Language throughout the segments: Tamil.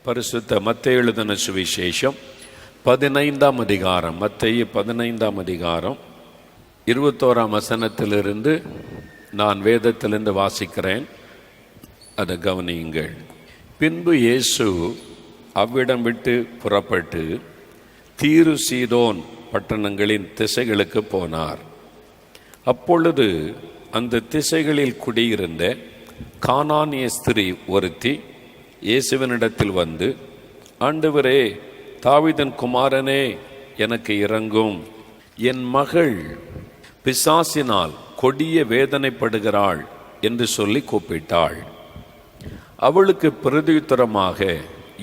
பரிசுத்த மத்தேயு எழுதின சுவிசேஷம் 15ஆம் அதிகாரம், மத்தேயு 15ஆம் அதிகாரம் 21ஆம் வசனத்திலிருந்து நான் வேதத்திலிருந்து வாசிக்கிறேன், அதை கவனியுங்கள். பின்பு இயேசு அவ்விடம் விட்டு புறப்பட்டு தீரு சீதோன் பட்டணங்களின் திசைகளுக்கு போனார். அப்பொழுது அந்த திசைகளில் குடியிருந்த கானானிய ஸ்திரீ ஒருத்தி இயேசுவினிடத்தில் வந்து, ஆண்டவரே, தாவீதின் குமாரனே, எனக்கு இரங்கும், என் மகள் பிசாசினால் கொடிய வேதனைப்படுகிறாள் என்று சொல்லி கூப்பிட்டாள். அவளுக்கு பிரதியுத்தரமாக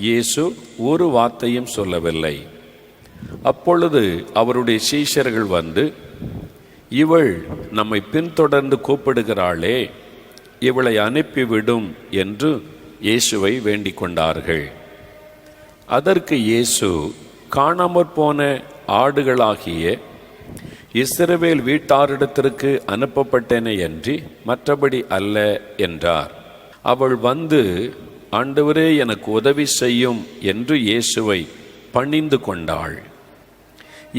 இயேசு ஒரு வார்த்தையும் சொல்லவில்லை. அப்பொழுது அவருடைய சீஷர்கள் வந்து, இவள் நம்மை பின்தொடர்ந்து கூப்பிடுகிறாளே, இவளை அனுப்பிவிடும் என்று இயேசுவை வேண்டிக் கொண்டார்கள். அதற்கு இயேசு, காணாமற் போன ஆடுகளாகிய இஸ்ரவேல் வீட்டாரிடத்திற்கு அனுப்பப்பட்டேனே அன்றி மற்றபடி அல்ல என்றார். அவள் வந்து, ஆண்டவரே, எனக்கு உதவி செய்யும் என்று இயேசுவை பணிந்து கொண்டாள்.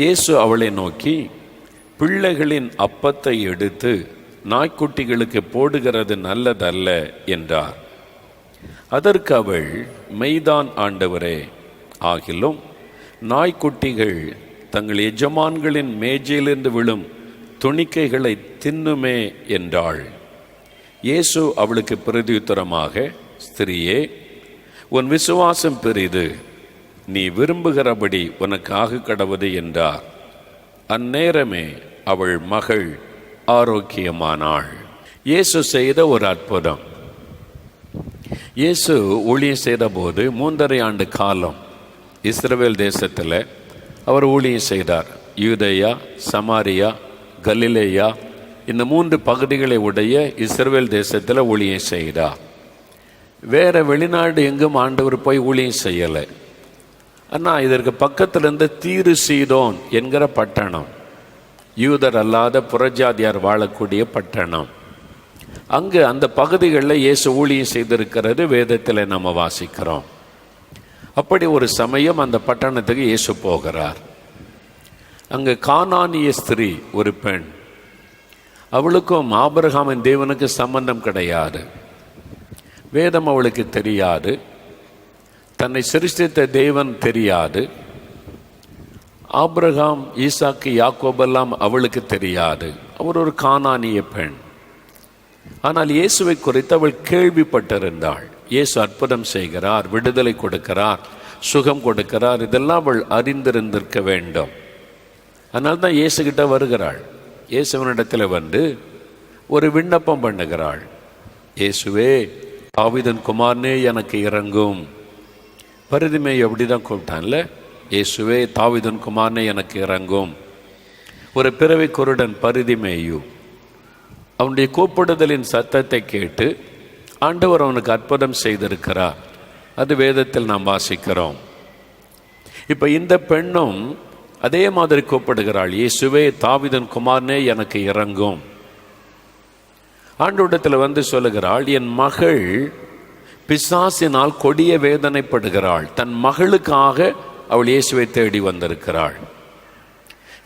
இயேசு அவளை நோக்கி, பிள்ளைகளின் அப்பத்தை எடுத்து நாய்க்குட்டிகளுக்கு போடுகிறது நல்லதல்ல என்றார். அதற்கு அவள், மெய்தான் ஆண்டவரே, ஆகிலும் நாய்க்குட்டிகள் தங்கள் எஜமான்களின் மேஜையிலிருந்து விழும் துணிக்கைகளை தின்னுமே என்றாள். இயேசு அவளுக்கு பிரதியுத்தரமாக, ஸ்திரியே, உன் விசுவாசம் பெரிது, நீ விரும்புகிறபடி உனக்கு ஆக கடவது என்றார். அந்நேரமே அவள் மகள் ஆரோக்கியமானாள். இயேசு செய்த ஒரு அற்புதம். இயேசு ஊழியம் செய்த போது 3½ ஆண்டு காலம் இஸ்ரவேல் தேசத்தில் அவர் ஊழியம் செய்தார். யூதேயா, சமாரியா, கலிலேயா, இந்த 3 பகுதிகளை உடைய இஸ்ரவேல் தேசத்தில் ஊழியம் செய்தார். வேறு வெளிநாடு எங்கும் ஆண்டவர் போய் ஊழியம் செய்யலை. ஆனால் இதற்கு பக்கத்திலிருந்து தீரு சீதோன் என்கிற பட்டணம், யூதர் அல்லாத புறஜாதியார் வாழக்கூடிய பட்டணம், அங்கு அந்த பகுதிகளில் இயேசு ஊழியம் செய்திருக்கிறது வேதத்தில் நம்ம வாசிக்கிறோம். அப்படி ஒரு சமயம் அந்த பட்டணத்துக்கு இயேசு போகிறார். அங்கு கானானிய ஸ்திரீ ஒரு பெண், அவளுக்கும் ஆபிரகாமின் தேவனுக்கு சம்பந்தம் கிடையாது, வேதம் அவளுக்கு தெரியாது, தன்னை சிருஷ்டித்த தேவன் தெரியாது, ஆபிரகாம், ஈசாக்கு, யாக்கோபெல்லாம் அவளுக்கு தெரியாது. அவர் ஒரு கானானிய பெண். ஆனால் இயேசுவை குறித்து அவள் கேள்விப்பட்டிருந்தாள். இயேசு அற்புதம் செய்கிறார், விடுதலை கொடுக்கிறார், சுகம் கொடுக்கிறார், இதெல்லாம் அவள் அறிந்திருந்திருக்க வேண்டும். அதனால தான் இயேசுகிட்ட வருகிறாள். இயேசுவனிடத்தில் வந்து ஒரு விண்ணப்பம் பண்ணுகிறாள். இயேசுவே, தாவீதின் குமாரனே, எனக்கு இரங்கும். பரிதிமேயு அப்படிதான் கூப்பிட்டான்ல, இயேசுவே, தாவீதின் குமாரனே, எனக்கு இரங்கும். ஒரு பிறவி குருடன் பரிதிமேயு அவனுடைய கூப்பிடுதலின் சத்தத்தை கேட்டு ஆண்டவர் அவனுக்கு அற்புதம் செய்திருக்கிறார். அது வேதத்தில் நாம் வாசிக்கிறோம். இப்போ இந்த பெண்ணும் அதே மாதிரி கூப்பிடுகிறாள், இயேசுவே, தாவீதின் குமாரனே, எனக்கு இரங்கும். ஆண்டவரிடத்தில் வந்து சொல்லுகிறாள், என் மகள் பிசாசினால் கொடிய வேதனைப்படுகிறாள். தன் மகளுக்காக அவள் இயேசுவை தேடி வந்திருக்கிறாள்.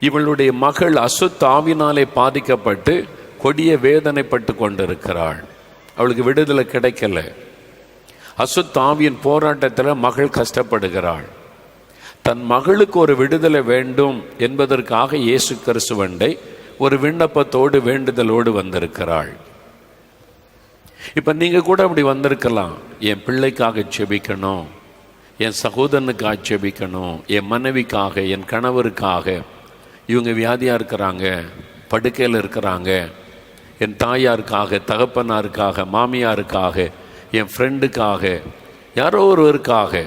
இவளுடைய மகள் அசுத்தாவினாலே பாதிக்கப்பட்டு கொடிய வேதனைப்பட்டு கொண்டிருக்கிறாள். அவளுக்கு விடுதலை கிடைக்கல. அசுத்தாவியின் போராட்டத்தில் மகள் கஷ்டப்படுகிறாள். தன் மகளுக்கு ஒரு விடுதலை வேண்டும் என்பதற்காக இயேசு கிறிஸ்துவண்டை ஒரு விண்ணப்பத்தோடு வேண்டுதலோடு வந்திருக்கிறாள். இப்போ நீங்கள் கூட அப்படி வந்திருக்கலாம். என் பிள்ளைக்காக செபிக்கணும், என் சகோதரனுக்காக செபிக்கணும், என் மனைவிக்காக, என் கணவருக்காக, இவங்க வியாதியாக இருக்கிறாங்க, படுக்கையில் இருக்கிறாங்க, என் தாயாருக்காக, தகப்பனாருக்காக, மாமியாருக்காக, என் ஃப்ரெண்டுக்காக, யாரோ ஒருவருக்காக,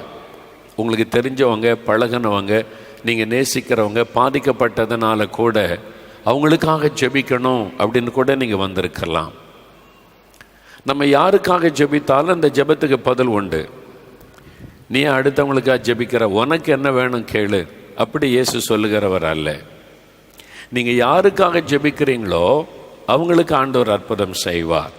உங்களுக்கு தெரிஞ்சவங்க, பழகினவங்க, நீங்கள் நேசிக்கிறவங்க பாதிக்கப்பட்டதுனால கூட அவங்களுக்காக ஜெபிக்கணும் அப்படின்னு கூட நீங்கள் வந்திருக்கலாம். நம்ம யாருக்காக ஜெபித்தாலும் அந்த ஜெபத்துக்கு பதில் உண்டு. நீ அடுத்தவங்களுக்காக ஜெபிக்கிற, உனக்கு என்ன வேணும் கேளு. அப்படி இயேசு சொல்லுகிறவர் அல்ல. நீங்கள் யாருக்காக ஜெபிக்கிறீங்களோ அவங்களுக்கு ஆண்டவர் அற்புதம் செய்வார்.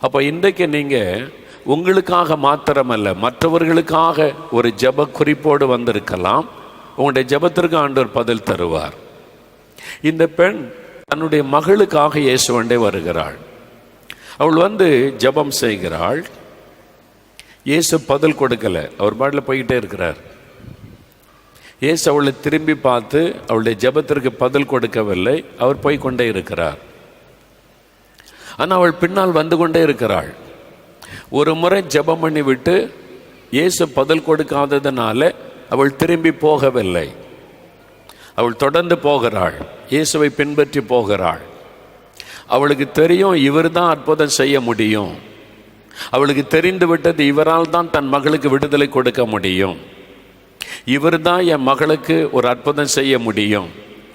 அப்போ இன்றைக்கு நீங்கள் உங்களுக்காக மாத்திரமல்ல, மற்றவர்களுக்காக ஒரு ஜெப குறிப்போடு வந்திருக்கலாம். உங்களுடைய ஜெபத்திற்கு ஆண்டவர் பதில் தருவார். இந்த பெண் தன்னுடைய மகளுக்காக இயேசுவண்டே வருகிறாள். அவள் வந்து ஜெபம் செய்கிறாள். இயேசு பதில் கொடுக்கல, அவர் பாட்டில் போய்கிட்டே இருக்கிறார். இயேசு அவளை திரும்பி பார்த்து அவளுடைய ஜெபத்திற்கு பதில் கொடுக்கவில்லை, அவர் போய்கொண்டே இருக்கிறார். ஆனால் அவள் பின்னால் வந்து கொண்டே இருக்கிறாள். ஒரு முறை ஜெபம் பண்ணி விட்டு இயேசு பதில் கொடுக்காததுனால அவள் திரும்பி போகவில்லை. அவள் தொடர்ந்து போகிறாள், இயேசுவை பின்பற்றி போகிறாள். அவளுக்கு தெரியும் இவர் தான் அற்புதம் செய்ய முடியும். அவளுக்கு தெரிந்து விட்டது இவரால் தான் தன் மகளுக்கு விடுதலை கொடுக்க முடியும். இவர் தான் என் மகளுக்கு ஒரு அற்புதம் செய்ய முடியும்,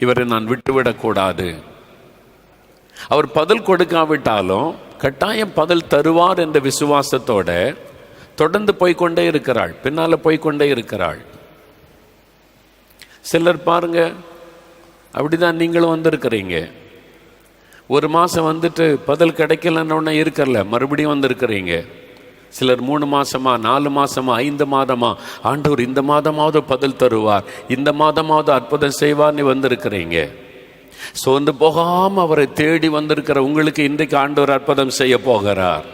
இவரை நான் விட்டுவிடக்கூடாது. அவர் பதில் கொடுக்காவிட்டாலும் கட்டாயம் பதில் தருவார் என்ற விசுவாசத்தோட தொடர்ந்து போய்கொண்டே இருக்கிறாள், பின்னால் போய்கொண்டே இருக்கிறாள். சிலர் பாருங்க, அப்படிதான் நீங்களும் வந்திருக்கிறீங்க. ஒரு மாதம் வந்துட்டு பதில் கிடைக்கலன்னு இருக்கல, மறுபடியும் வந்திருக்கிறீங்க. சிலர் 3 மாதமா, 4 மாதமா, 5 மாதமா, ஆண்டவர் இந்த மாதமாவது பதில் தருவார், இந்த மாதமாவது அற்புதம் செய்வார்னு வந்திருக்கிறீங்க. சோர்ந்து போகாமல் அவரை தேடி வந்திருக்கிற உங்களுக்கு இன்றைக்கு ஆண்டவர் அற்புதம் செய்ய போகிறார்.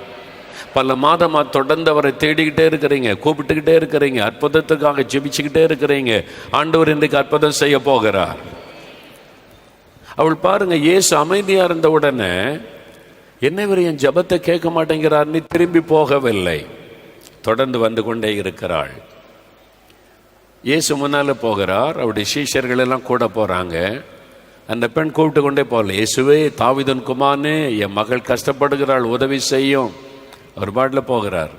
பல மாதமாக தொடர்ந்து அவரை தேடிக்கிட்டே இருக்கிறீங்க, கூப்பிட்டுக்கிட்டே இருக்கிறீங்க, அற்புதத்துக்காக ஜெபிச்சுக்கிட்டே இருக்கிறீங்க. ஆண்டவர் இன்றைக்கு அற்புதம் செய்ய போகிறார். அவள் பாருங்க, இயேசு அமைதியாக இருந்த உடனே என்ன இவர் என் ஜெபத்தை கேட்க மாட்டேங்கிறார்னு திரும்பி போகவில்லை, தொடர்ந்து வந்து கொண்டே இருக்கிறாள். இயேசு முன்னால் போகிறார், அவருடைய சீஷர்கள் எல்லாம் கூட போகிறாங்க. அந்த பெண் கூப்பிட்டு கொண்டே போகல, இயேசுவே தாவீதின் குமாரனே, என் மகள் கஷ்டப்படுகிறாள், உதவி செய்யும். அவர் பாட்டில் போகிறார்.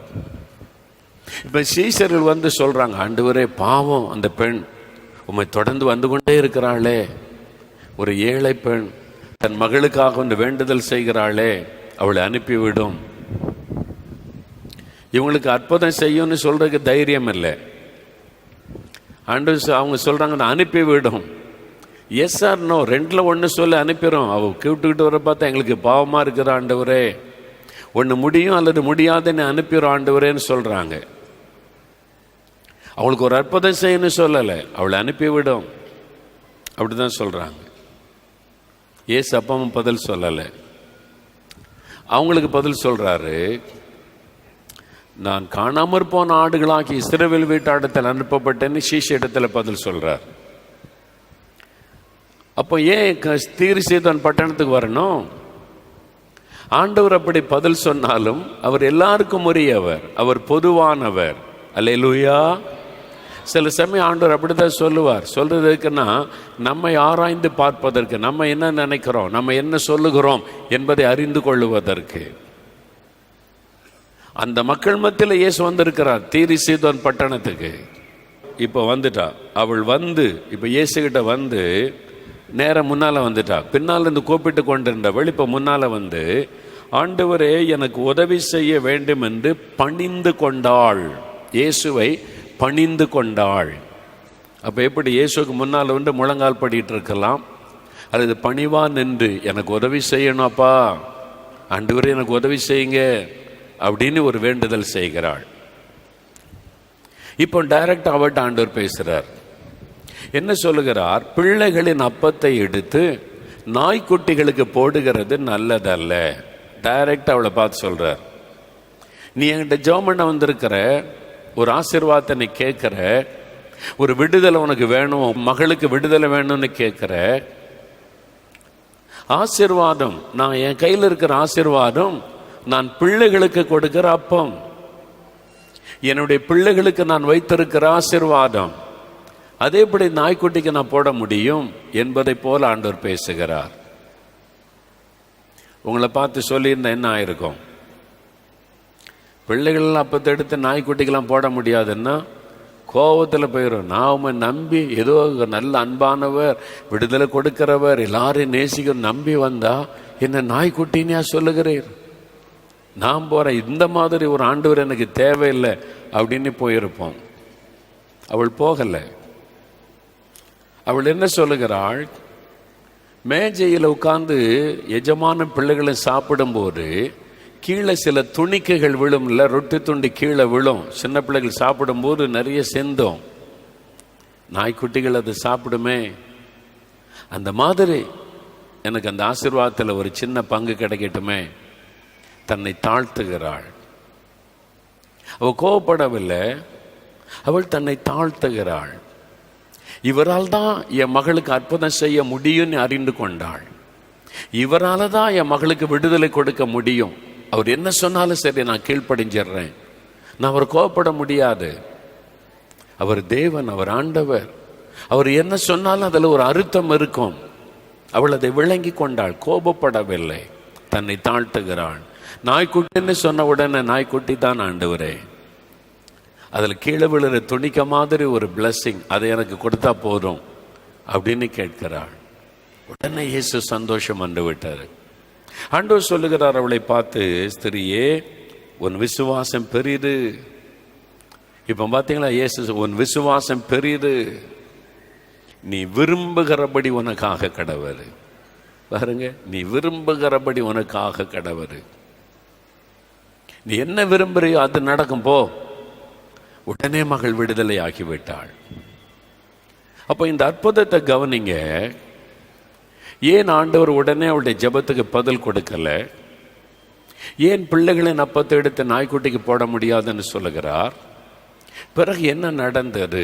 இப்போ சீஷர்கள் வந்து சொல்கிறாங்க, ஆண்டவரே பாவம் அந்த பெண் உம்மை தொடர்ந்து வந்து கொண்டே இருக்கிறாளே, ஒரு ஏழை பெண் தன் மகளுக்காக ஒன்று வேண்டுதல் செய்கிறாளே, அவளை அனுப்பிவிடும். இவங்களுக்கு அற்புதம் செய்யும்னு சொல்றதுக்கு தைரியம் இல்லை. ஆண்டவர் அவங்க சொல்றாங்க, நான் அனுப்பிவிடும். எஸ் ஆர் நோ, 2ல் 1 சொல்லி அனுப்பிடும். அவள் கூப்பிட்டுக்கிட்டு வர பார்த்தா எங்களுக்கு பாவமாக இருக்கிற ஆண்டவரே, ஒன்று முடியும் அல்லது முடியாதுன்னு அனுப்பிடும் ஆண்டவரேன்னு சொல்கிறாங்க. அவளுக்கு ஒரு அற்புதம் செய்யணும்னு சொல்லலை, அவளை அனுப்பிவிடும் அப்படி தான் சொல்கிறாங்க. ஏசு அப்பவும் பதில் சொல்லலை, அவங்களுக்கு பதில் சொல்கிறாரு, நான் காணாமற் போன ஆடுகளாக்கி இஸ்ரவேல் வீட்டாடத்தில் அனுப்பப்பட்டேன்னு சீஷ இடத்துல பதில் சொல்கிறார். அப்போ ஏன் தீர்சீதோன் பட்டணத்துக்கு வரணும்? ஆண்டவர் அப்படி பதில் சொன்னாலும் அவர் எல்லாருக்கும் உரியவர், அவர் பொதுவானவர். அல்லேலூயா. சில சமயம் ஆண்டவர் அப்படித்தான் சொல்லுவார். சொல்றதுக்குன்னா நம்மை ஆராய்ந்து பார்ப்பதற்கு, நம்ம என்ன நினைக்கிறோம், நம்ம என்ன சொல்லுகிறோம் என்பதை அறிந்து கொள்ளுவதற்கு. அந்த மக்கள் மத்தியில் இயேசு வந்திருக்கிறார் தீர்சீதோன் பட்டணத்துக்கு. இப்போ வந்துட்டா அவள், வந்து இப்போ இயேசுகிட்ட வந்து நேரம் முன்னால் வந்துட்டா. பின்னால் இருந்து கூப்பிட்டு கொண்டிருந்தவள் இப்போ முன்னால் வந்து, ஆண்டவரே எனக்கு உதவி செய்ய வேண்டும் என்று பணிந்து கொண்டாள். இயேசுவை பணிந்து கொண்டாள். அப்போ எப்படி இயேசுக்கு முன்னால் வந்து முழங்கால் படிட்டு இருக்கலாம், அல்லது பணிவா நின்று எனக்கு உதவி செய்யணும்ப்பா, ஆண்டவரே எனக்கு உதவி செய்யுங்க அப்படின்னு ஒரு வேண்டுதல் செய்கிறாள். இப்போ டைரக்ட் அவட்ட ஆண்டவர் பேசுகிறார். என்ன சொல்லுகிறார்? பிள்ளைகளின் அப்பத்தை எடுத்து நாய்க்குட்டிகளுக்கு போடுகிறது நல்லதல்ல. டைரக்ட் அவளை பார்த்து சொல்கிறார், நீ என்கிட்ட ஜெபம் பண்ண வந்திருக்கிற, ஒரு ஆசீர்வாதத்தை நீ கேட்குற, ஒரு விடுதலை உனக்கு வேணும், மகளுக்கு விடுதலை வேணும்னு கேட்குற. ஆசீர்வாதம், நான் என் கையில் இருக்கிற ஆசீர்வாதம் நான் பிள்ளைகளுக்கு கொடுக்கிற அப்பம், என்னுடைய பிள்ளைகளுக்கு நான் வைத்திருக்கிற ஆசீர்வாதம். அதே எப்படி நாய்க்குட்டிக்கு நான் போட முடியும் என்பதை போல ஆண்டவர் பேசுகிறார். உங்களை பார்த்து சொல்லியிருந்தேன் என்ன ஆயிருக்கும்? பிள்ளைகள் அப்பத்தை எடுத்து நாய்க்குட்டிக்கெல்லாம் போட முடியாதுன்னா கோபத்தில் போயிடும். நான் நம்பி ஏதோ நல்ல அன்பானவர், விடுதலை கொடுக்கிறவர், எல்லாரையும் நேசிக்கிற நம்பி வந்தா என்ன நாய்க்குட்டின்னா சொல்லுகிறீர்? நான் போகிறேன், இந்த மாதிரி ஒரு ஆண்டவர் எனக்கு தேவையில்லை அப்படின்னு போயிருப்போம். அவள் போகலை. அவள் என்ன சொல்லுகிறாள்? மேஜையில் உட்கார்ந்து எஜமான பிள்ளைகளை சாப்பிடும்போது கீழே சில துணிக்கைகள் விழும், இல்லை ரொட்டி துண்டி கீழே விழும். சின்ன பிள்ளைகள் சாப்பிடும்போது நிறைய செந்தோம், நாய்க்குட்டிகள் அது சாப்பிடுமே. அந்த மாதிரி எனக்கு அந்த ஆசீர்வாதத்தில் ஒரு சின்ன பங்கு கிடைக்கட்டுமே. தன்னை தாழ்த்துகிறாள். அவள் கோபப்படவில்லை, அவள் தன்னை தாழ்த்துகிறாள். இவரால் தான் என் மகளுக்கு அற்புதம் செய்ய முடியும்னு அறிந்து கொண்டாள். இவரால் தான் என் மகளுக்கு விடுதலை கொடுக்க முடியும். அவர் என்ன சொன்னாலும் சரி, நான் கீழ்ப்படிஞ்சிடுறேன். நான் அவர் கோபப்பட முடியாது. அவர் தேவன், அவர் ஆண்டவர். அவர் என்ன சொன்னாலும் அதில் ஒரு அர்த்தம் இருக்கும். அவள் அதை விளங்கி கொண்டாள், கோபப்படவில்லை, தன்னை தாழ்த்துகிறாள். நாய்க்குட்டின்னு சொன்ன உடனே நாய்க்குட்டி தான் ஆண்டவரே, அதில் கீழே விழுற துணிக்க மாதிரி ஒரு பிளஸ்ஸிங், அதை எனக்கு கொடுத்தா போதும் அப்படின்னு கேட்கிறாள். உடனே இயேசு சந்தோஷம் வந்து விட்டார். ஆண்டவர் சொல்லுகிறார் அவளை பார்த்து, ஸ்திரியே உன் விசுவாசம் பெரிது. இப்போ பார்த்தீங்களா, இயேசு உன் விசுவாசம் பெரிது, நீ விரும்புகிறபடி உனக்காக கடவுது. பாருங்க, நீ விரும்புகிறபடி உனக்காக கடவுது. நீ என்ன விரும்புறியோ அது நடக்கும், போ. உடனே மகள் விடுதலை ஆகிவிட்டாள். அப்போ இந்த அற்புதத்தை கவனிங்க. ஏன் ஆண்டவர் உடனே அவளுடைய ஜெபத்துக்கு பதில் கொடுக்கல? ஏன் பிள்ளைகளின் அப்பத்தை எடுத்து நாய்க்குட்டிக்கு போட முடியாதுன்னு சொல்லுகிறார்? பிறகு என்ன நடந்தது?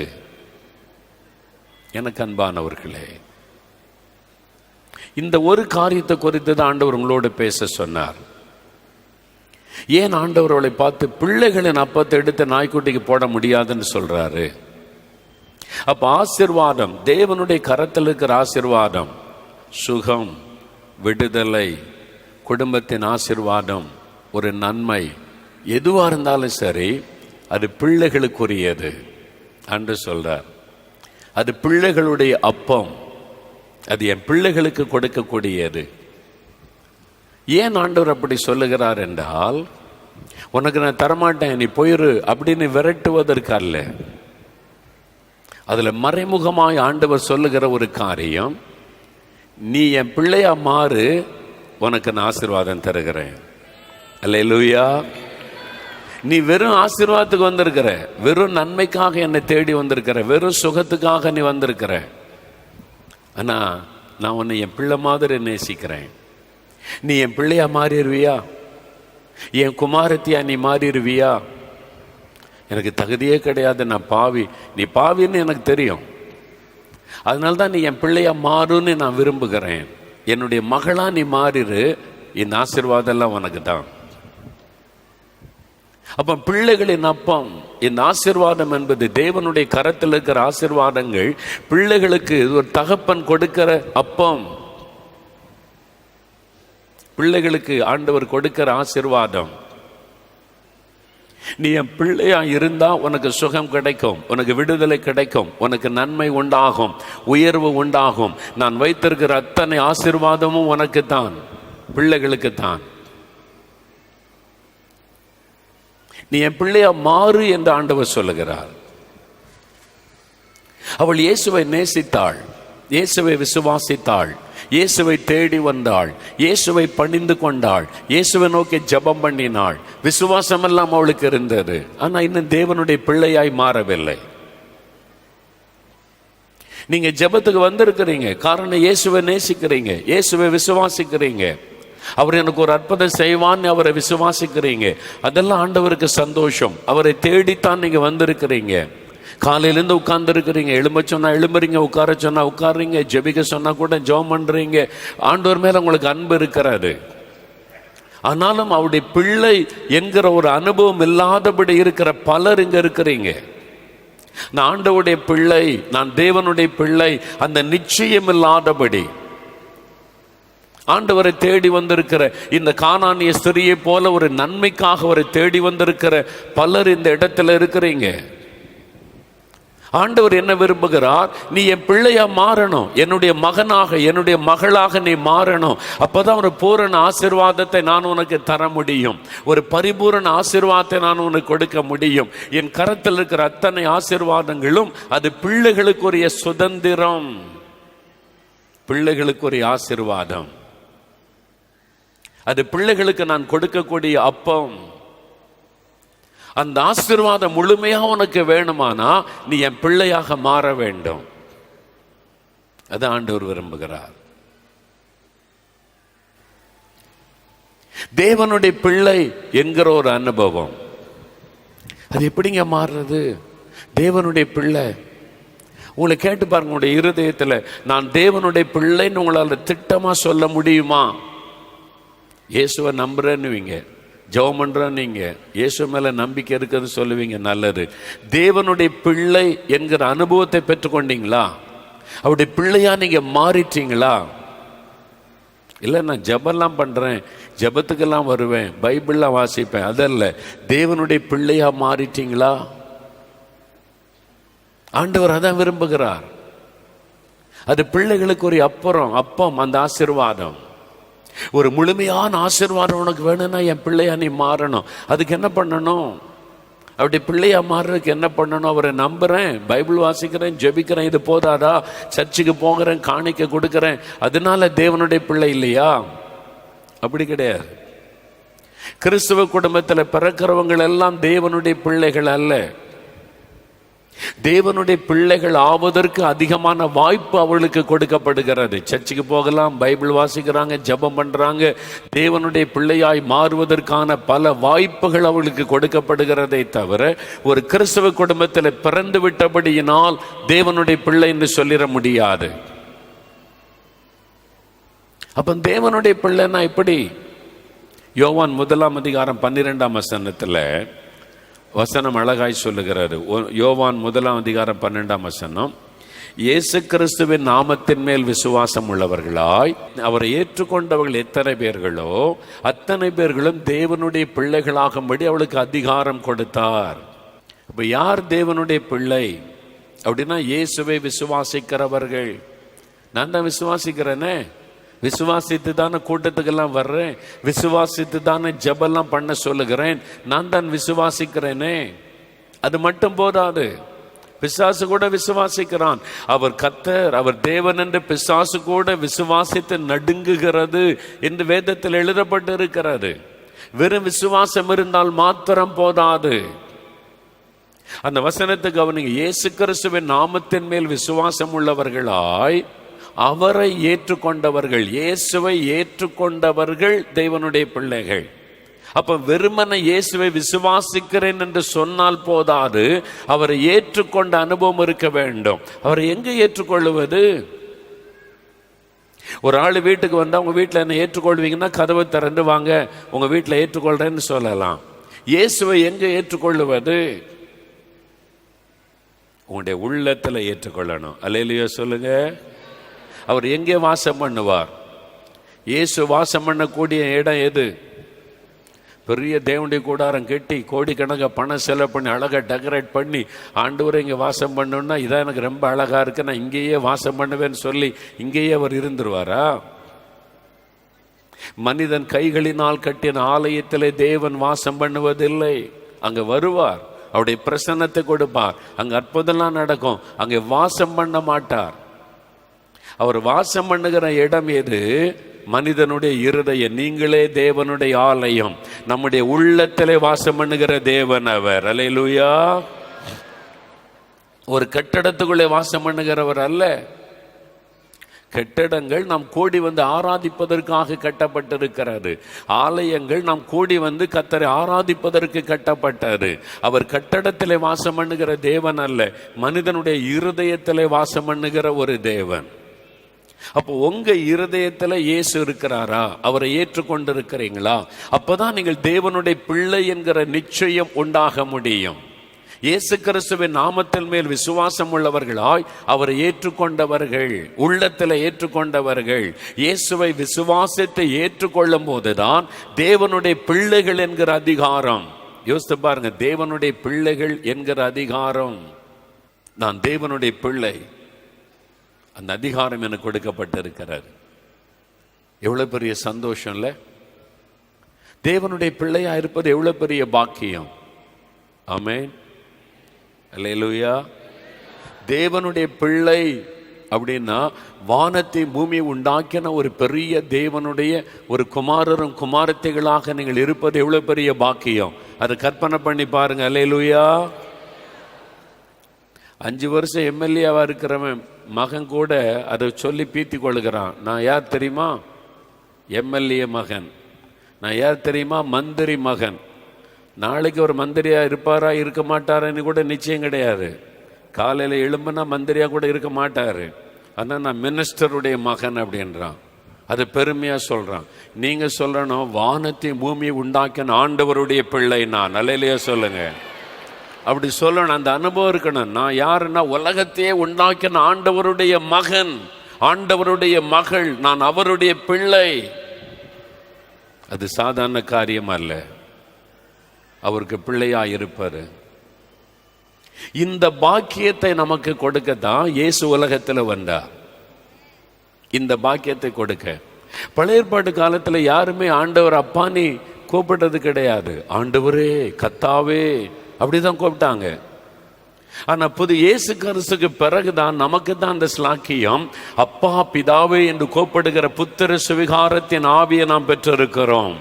எனக்கு அன்பானவர்களே, இந்த ஒரு காரியத்தை குறித்து தான் ஆண்டவர் உங்களோடு பேச சொன்னார். ஏன் ஆண்டவர் அவளை பார்த்து பிள்ளைகளின் அப்பத்தை எடுத்து நாய்க்குட்டிக்கு போட முடியாதுன்னு சொல்றாரு? அப்ப ஆசீர்வாதம், தேவனுடைய கரத்தில் இருக்கிற ஆசீர்வாதம், சுகம், விடுதலை, குடும்பத்தின் ஆசீர்வாதம், ஒரு நன்மை, எதுவா இருந்தாலும் சரி, அது பிள்ளைகளுக்குரியது என்று சொல்றார். அது பிள்ளைகளுடைய அப்பம், அது என் பிள்ளைகளுக்கு கொடுக்கக்கூடியது. ஏன் ஆண்டவர் அப்படி சொல்லுகிறார் என்றால், உனக்கு நான் தரமாட்டேன், நீ போயிரு அப்படின்னு விரட்டுவதற்கு அல்ல. அதுல மறைமுகமாய் ஆண்டவர் சொல்லுகிற ஒரு காரியம், நீ என் பிள்ளையா மாறு, உனக்கு நான் ஆசீர்வாதம் தருகிறேன். அல்லேலூயா. நீ வெறும் ஆசீர்வாதத்துக்கு வந்திருக்கிற, வெறும் நன்மைக்காக என்னை தேடி வந்திருக்கிற, வெறும் சுகத்துக்காக நீ வந்திருக்கிற. ஆனா நான் உன்னை என் பிள்ளை மாதிரி நேசிக்கிறேன். நீ என் பிள்ளையா மாறிடுவியா? என் குமாரத்தியா நீ மாறிடுவியா? எனக்கு தகுதியே கிடையாது, நான் பாவி. நீ பாவின்னு எனக்கு தெரியும். அதனால்தான் நீ என் பிள்ளையா மாறுன்னு நான் விரும்புகிறேன். என்னுடைய மகளா நீ மாறிடு, இந்த ஆசீர்வாதம் எல்லாம் உனக்கு தான். அப்ப பிள்ளைகளின் அப்பம், இந்த ஆசீர்வாதம் என்பது தேவனுடைய கரத்தில் இருக்கிற ஆசீர்வாதங்கள். பிள்ளைகளுக்கு ஒரு தகப்பன் கொடுக்கிற அப்பம், பிள்ளைகளுக்கு ஆண்டவர் கொடுக்கிற ஆசீர்வாதம். நீ என் பிள்ளையா இருந்தா உனக்கு சுகம் கிடைக்கும், உனக்கு விடுதலை கிடைக்கும், உனக்கு நன்மை உண்டாகும், உயர்வு உண்டாகும். நான் வைத்திருக்கிற அத்தனை ஆசீர்வாதமும் உனக்கு தான், பிள்ளைகளுக்கு தான். நீ என் பிள்ளையா மாறு என்று ஆண்டவர் சொல்லுகிறார். அவள் இயேசுவை நேசித்தாள், இயேசுவை விசுவாசித்தாள், இயேசுவை தேடி வந்தாள், இயேசுவை பணிந்து கொண்டாள், இயேசுவை நோக்கி ஜெபம் பண்ணினாள். விசுவாசம் எல்லாம் அவளுக்கு இருந்தது. ஆனா இன்னும் தேவனுடைய பிள்ளையாய் மாறவில்லை. நீங்க ஜெபத்துக்கு வந்திருக்கிறீங்க, காரணம் இயேசுவை நேசிக்கிறீங்க, இயேசுவை விசுவாசிக்கிறீங்க, அவர் எனக்கு ஒரு அற்புதம் செய்வான்னு அவரை விசுவாசிக்கிறீங்க. அதெல்லாம் ஆண்டவருக்கு சந்தோஷம். அவரை தேடித்தான் நீங்க வந்திருக்கிறீங்க. காலையிலேருந்து உட்கார்ந்து இருக்கிறீங்க, எழும்ப சொன்னா எழும்புறீங்க, உட்கார சொன்னா உட்காருறீங்க, ஜெபிக்க சொன்னா கூட ஜெபம் பண்றீங்க. ஆண்டவர் மேல உங்களுக்கு அன்பு இருக்கிறாரு. ஆனாலும் அவருடைய பிள்ளை என்கிற ஒரு அனுபவம் இல்லாதபடி இருக்கிற பலர் இங்க இருக்கிறீங்க. நான் ஆண்டவருடைய பிள்ளை, நான் தேவனுடைய பிள்ளை, அந்த நிச்சயம் இல்லாதபடி ஆண்டவரை தேடி வந்திருக்கிற, இந்த கானானிய ஸ்திரியை போல ஒரு நன்மைக்காக அவரை தேடி வந்திருக்கிற பலர் இந்த இடத்துல இருக்கிறீங்க. ஆண்டவர் என்ன விரும்புகிறார்? நீ என் பிள்ளையா மாறணும், என்னுடைய மகனாக என்னுடைய மகளாக நீ மாறணும். அப்பதான் ஒரு பூரண ஆசீர்வாதத்தை நான் உனக்கு தர முடியும், ஒரு பரிபூரண ஆசீர்வாதத்தை நான் உனக்கு கொடுக்க முடியும். என் கரத்தில் இருக்கிற அத்தனை ஆசீர்வாதங்களும் அது பிள்ளைகளுக்குரிய சுதந்திரம், பிள்ளைகளுக்குரிய ஆசீர்வாதம், அது பிள்ளைகளுக்கு நான் கொடுக்கக்கூடிய அப்பம். அந்த ஆசீர்வாதம் முழுமையா உனக்கு வேணுமானா நீ என் பிள்ளையாக மாற வேண்டும். அது ஆண்டவர் விரும்புகிறார். தேவனுடைய பிள்ளை என்கிற ஒரு அனுபவம், அது எப்படிங்க மாறுறது? தேவனுடைய பிள்ளை, உங்களை கேட்டு பாருங்க, உங்களுடைய இருதயத்தில் நான் தேவனுடைய பிள்ளைன்னு உங்களால் திட்டமா சொல்ல முடியுமா? இயேசுவை நம்புறேன்னுவீங்க, ஜெபம் பண்றேன், நீங்க இயேசு மேல நம்பிக்கை இருக்கிறது சொல்லுவீங்க, நல்லது. தேவனுடைய பிள்ளை என்கிற அனுபவத்தை பெற்றுக்கொண்டீங்களா? அவருடைய பிள்ளையா நீங்க மாறிட்டீங்களா? இல்லை நான் ஜெபம்லாம் பண்றேன், ஜெபத்துக்கெல்லாம் வருவேன், பைபிள்லாம் வாசிப்பேன், அதல்ல. தேவனுடைய பிள்ளையா மாறிட்டீங்களா? ஆண்டவர் அதான் விரும்புகிறார். அது பிள்ளைகளுக்கு ஒரு அப்பம், அந்த ஆசீர்வாதம், ஒரு முழுமையான ஆசீர்வாதம் உனக்கு வேணும்னா என் பிள்ளையா நீ மாறணும். அதுக்கு என்ன பண்ணணும்? அப்படி பிள்ளையா மாறுறதுக்கு என்ன பண்ணணும்? அவரை நம்புறேன், பைபிள் வாசிக்கிறேன், ஜெபிக்கிறேன், இது போதாதா? சர்ச்சுக்கு போகிறேன், காணிக்க கொடுக்கிறேன், அதனால தேவனுடைய பிள்ளை இல்லையா? அப்படி கிடையாது. கிறிஸ்துவ குடும்பத்தில் பிறக்கிறவங்க எல்லாம் தேவனுடைய பிள்ளைகள் அல்ல. தேவனுடைய பிள்ளைகள் ஆவதற்கு அதிகமான வாய்ப்பு அவர்களுக்கு கொடுக்கப்படுகிறது. சர்ச்சுக்கு போகலாம், பைபிள் வாசிக்கிறாங்க, ஜெபம் பண்றாங்க, தேவனுடைய பிள்ளையாய் மாறுவதற்கான பல வாய்ப்புகள் அவர்களுக்கு கொடுக்கப்படுகிறதை தவிர ஒரு கிறிஸ்தவ குடும்பத்தில் பிறந்து விட்டபடியினால் தேவனுடைய பிள்ளை என்று சொல்லிட முடியாது. அப்ப தேவனுடைய பிள்ளைன்னா எப்படி? யோவான் 1:12 வசனம் அழகாய் சொல்லுகிறாரு. யோவான் 1:12 இயேசு கிறிஸ்துவின் நாமத்தின் மேல் விசுவாசம் உள்ளவர்களாய் அவரை ஏற்றுக்கொண்டவர்கள் எத்தனை பேர்களோ அத்தனை பேர்களும் தேவனுடைய பிள்ளைகளாகும்படி அவளுக்கு அதிகாரம் கொடுத்தார். இப்ப யார் தேவனுடைய பிள்ளை அப்படின்னா இயேசுவை விசுவாசிக்கிறவர்கள். நான் தான் விசுவாசிக்கிறேனே, விசுவாசித்து தானே கூட்டத்துக்கெல்லாம் வர்றேன், விசுவாசித்து தானே ஜெபம்லாம் பண்ண சொல்லுகிறேன், நான் தான் விசுவாசிக்கிறேனே. அது மட்டும் போதாது, பிசாசு கூட விசுவாசிக்கிறான். அவர் கர்த்தர், அவர் தேவன் என்று பிசாசு கூட விசுவாசித்து நடுங்குகிறது என்று வேதத்தில் எழுதப்பட்டு இருக்கிறது. வெறும் விசுவாசம் இருந்தால் மாத்திரம் போதாது. அந்த வசனத்துக்கு கவனிங்க. இயேசு கிறிஸ்துவின் நாமத்தின் மேல் விசுவாசம் உள்ளவர்களாய் அவரை ஏற்றுக்கொண்டவர்கள், இயேசுவை ஏற்றுக்கொண்டவர்கள் தேவனுடைய பிள்ளைகள். அப்ப வெறுமனை இயேசுவை விசுவாசிக்கிறேன் என்று சொன்னால் போதாது, அவரை ஏற்றுக்கொண்ட அனுபவம் இருக்க வேண்டும். அவரை எங்க ஏற்றுக்கொள்வது? ஒரு ஆள் வீட்டுக்கு வந்தா உங்க வீட்டில் என்ன ஏற்றுக்கொள்வீங்கன்னா கதவை திறந்து வாங்க உங்க வீட்டில் ஏற்றுக்கொள்றேன்னு சொல்லலாம். இயேசுவை எங்க ஏற்றுக்கொள்வது? உங்களுடைய உள்ளத்துல ஏற்றுக்கொள்ளணும். அல்லேலூயா சொல்லுங்க. அவர் எங்கே வாசம் பண்ணுவார்? இயேசு வாசம் பண்ணக்கூடிய இடம் எது? பெரிய தேவனுடைய கூடாரம் கட்டி கோடிக்கணக்க பணம் செலவு பண்ணி அழகாக டெக்கரேட் பண்ணி ஆண்டவரை இங்கே வாசம் பண்ணணும்னா இதான் எனக்கு ரொம்ப அழகாக இருக்கு, நான் இங்கேயே வாசம் பண்ணுவேன்னு சொல்லி இங்கேயே அவர் இருந்துருவாரா? மனிதன் கைகளினால் கட்டின ஆலயத்திலே தேவன் வாசம் பண்ணுவதில்லை. அங்கே வருவார், அவருடைய பிரசன்னத்தை கொடுப்பார், அங்கே அற்புதம்லாம் நடக்கும். அங்கே வாசம் பண்ண மாட்டார். அவர் வாசம் பண்ணுகிற இடம் எது? மனிதனுடைய இருதயம். நீங்களே தேவனுடைய ஆலயம், நம்முடைய உள்ளத்திலே வாசம் பண்ணுகிற தேவன் அவர். அல்லேலூயா. ஒரு கட்டடத்துக்குள்ளே வாசம் பண்ணுகிறவர் அல்ல. கட்டடங்கள் நாம் கூடி வந்து ஆராதிப்பதற்காக கட்டப்பட்டிருக்கிறது. ஆலயங்கள் நாம் கூடி வந்து கர்த்தரை ஆராதிப்பதற்கு கட்டப்பட்டது. அவர் கட்டடத்திலே வாசம் பண்ணுகிற தேவன் அல்ல, மனிதனுடைய இருதயத்திலே வாசம் பண்ணுகிற ஒரு தேவன். அப்போ உங்க இருதயத்துல இயேசு இருக்கிறாரா? அவரை ஏற்றுக்கொண்டு இருக்கிறீங்களா? அப்பதான் நீங்கள் தேவனுடைய பிள்ளை என்கிற நிச்சயம் உண்டாக முடியும். இயேசு கிறிஸ்துவின் நாமத்தின் மேல் விசுவாசம் உள்ளவர்களாய் அவரை ஏற்றுக்கொண்டவர்கள், உள்ளத்தில் ஏற்றுக்கொண்டவர்கள், இயேசுவை விசுவாசத்தை ஏற்றுக்கொள்ளும் போதுதான் தேவனுடைய பிள்ளைகள் என்கிற அதிகாரம். யோசித்து பாருங்க, தேவனுடைய பிள்ளைகள் என்கிற அதிகாரம். நான் தேவனுடைய பிள்ளை, அந்த அதிகாரம் எனக்கு கொடுக்கப்பட்டிருக்கிறார். எவ்வளவு பெரிய சந்தோஷம் இல்லை? தேவனுடைய பிள்ளையா இருப்பது எவ்வளவு பெரிய பாக்கியம். ஆமென், அல்லேலூயா. தேவனுடைய பிள்ளை அப்படின்னா வானத்தை பூமியை உண்டாக்கின ஒரு பெரிய தேவனுடைய ஒரு குமாரரும் குமாரத்தைகளாக நீங்கள் இருப்பது எவ்வளவு பெரிய பாக்கியம். அதை கற்பனை பண்ணி பாருங்க. அல்லேலூயா. 5 வருஷம் எம்எல்ஏவா இருக்கிறவன் மகன் கூட அதை சொல்லி பீத்தி கொள்ளுகிறான். நான் யார் தெரியுமா? எம்எல்ஏ மகன். நான் யார் தெரியுமா? மந்திரி மகன். நாளைக்கு ஒரு மந்திரியா இருப்பாரா இருக்க மாட்டாரான்னு கூட நிச்சயம் கிடையாது. காலையில் எழும்புனா மந்திரியா கூட இருக்க மாட்டாரு. ஆனால் நான் மினிஸ்டருடைய மகன் அப்படின்றான். அது பெருமையா சொல்றான். நீங்க சொல்லணும், வானத்தையும் பூமியை உண்டாக்கின ஆண்டவருடைய பிள்ளை நான். அல்லேலூயா சொல்லுங்க. அப்படி சொல்லணும். அந்த அனுபவம் இருக்கணும். நான் யாருன்னா உலகத்தையே உண்டாக்கின ஆண்டவருடைய மகன், ஆண்டவருடைய மகள், நான் அவருடைய பிள்ளை. அது சாதாரண காரியம் அல்ல. அவருக்கு பிள்ளையா இருப்பாரு. இந்த பாக்கியத்தை நமக்கு கொடுக்க தான் இயேசு உலகத்தில் வந்தார். இந்த பாக்கியத்தை கொடுக்க. பழைய ஏற்பாட்டு காலத்தில் யாருமே ஆண்டவர் அப்பான்னு கூப்பிட்டது கிடையாது. ஆண்டவரே, கத்தாவே அப்படிதான் கூப்பிட்டாங்க. ஆனா புது இயேசு கிறிஸ்துக்கு பிறகுதான் நமக்கு தான் அந்த ஸ்லாக்கியம். அப்பா பிதாவே என்று கூப்பிடுகிற புத்திர சுவிகாரத்தின் ஆவியை நாம் பெற்றிருக்கிறோம்.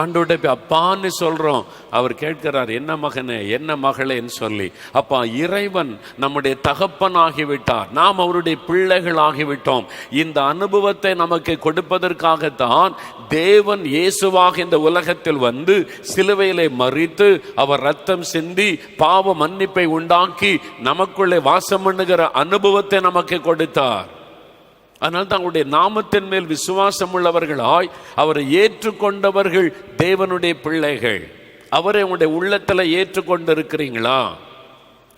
ஆண்டவர்கிட்ட அப்பான்னு சொல்றோம். அவர் கேட்கிறார், என்ன மகனே, என்ன மகளேன்னு சொல்லி. அப்பா இறைவன் நம்முடைய தகப்பன் ஆகிவிட்டார், நாம் அவருடைய பிள்ளைகள் ஆகிவிட்டோம். இந்த அனுபவத்தை நமக்கு கொடுப்பதற்காகத்தான் தேவன் இயேசுவாக இந்த உலகத்தில் வந்து சிலுவையிலே மரித்து அவர் ரத்தம் சிந்தி பாவ மன்னிப்பை உண்டாக்கி நமக்குள்ளே வாசம் பண்ணுகிற அனுபவத்தை நமக்கு கொடுத்தார். அதனால் தங்களுடைய நாமத்தின் மேல் விசுவாசம் உள்ளவர்களாய் அவரை ஏற்றுக்கொண்டவர்கள் தேவனுடைய பிள்ளைகள். அவரை உங்களுடைய உள்ளத்தில் ஏற்றுக்கொண்டு இருக்கிறீங்களா?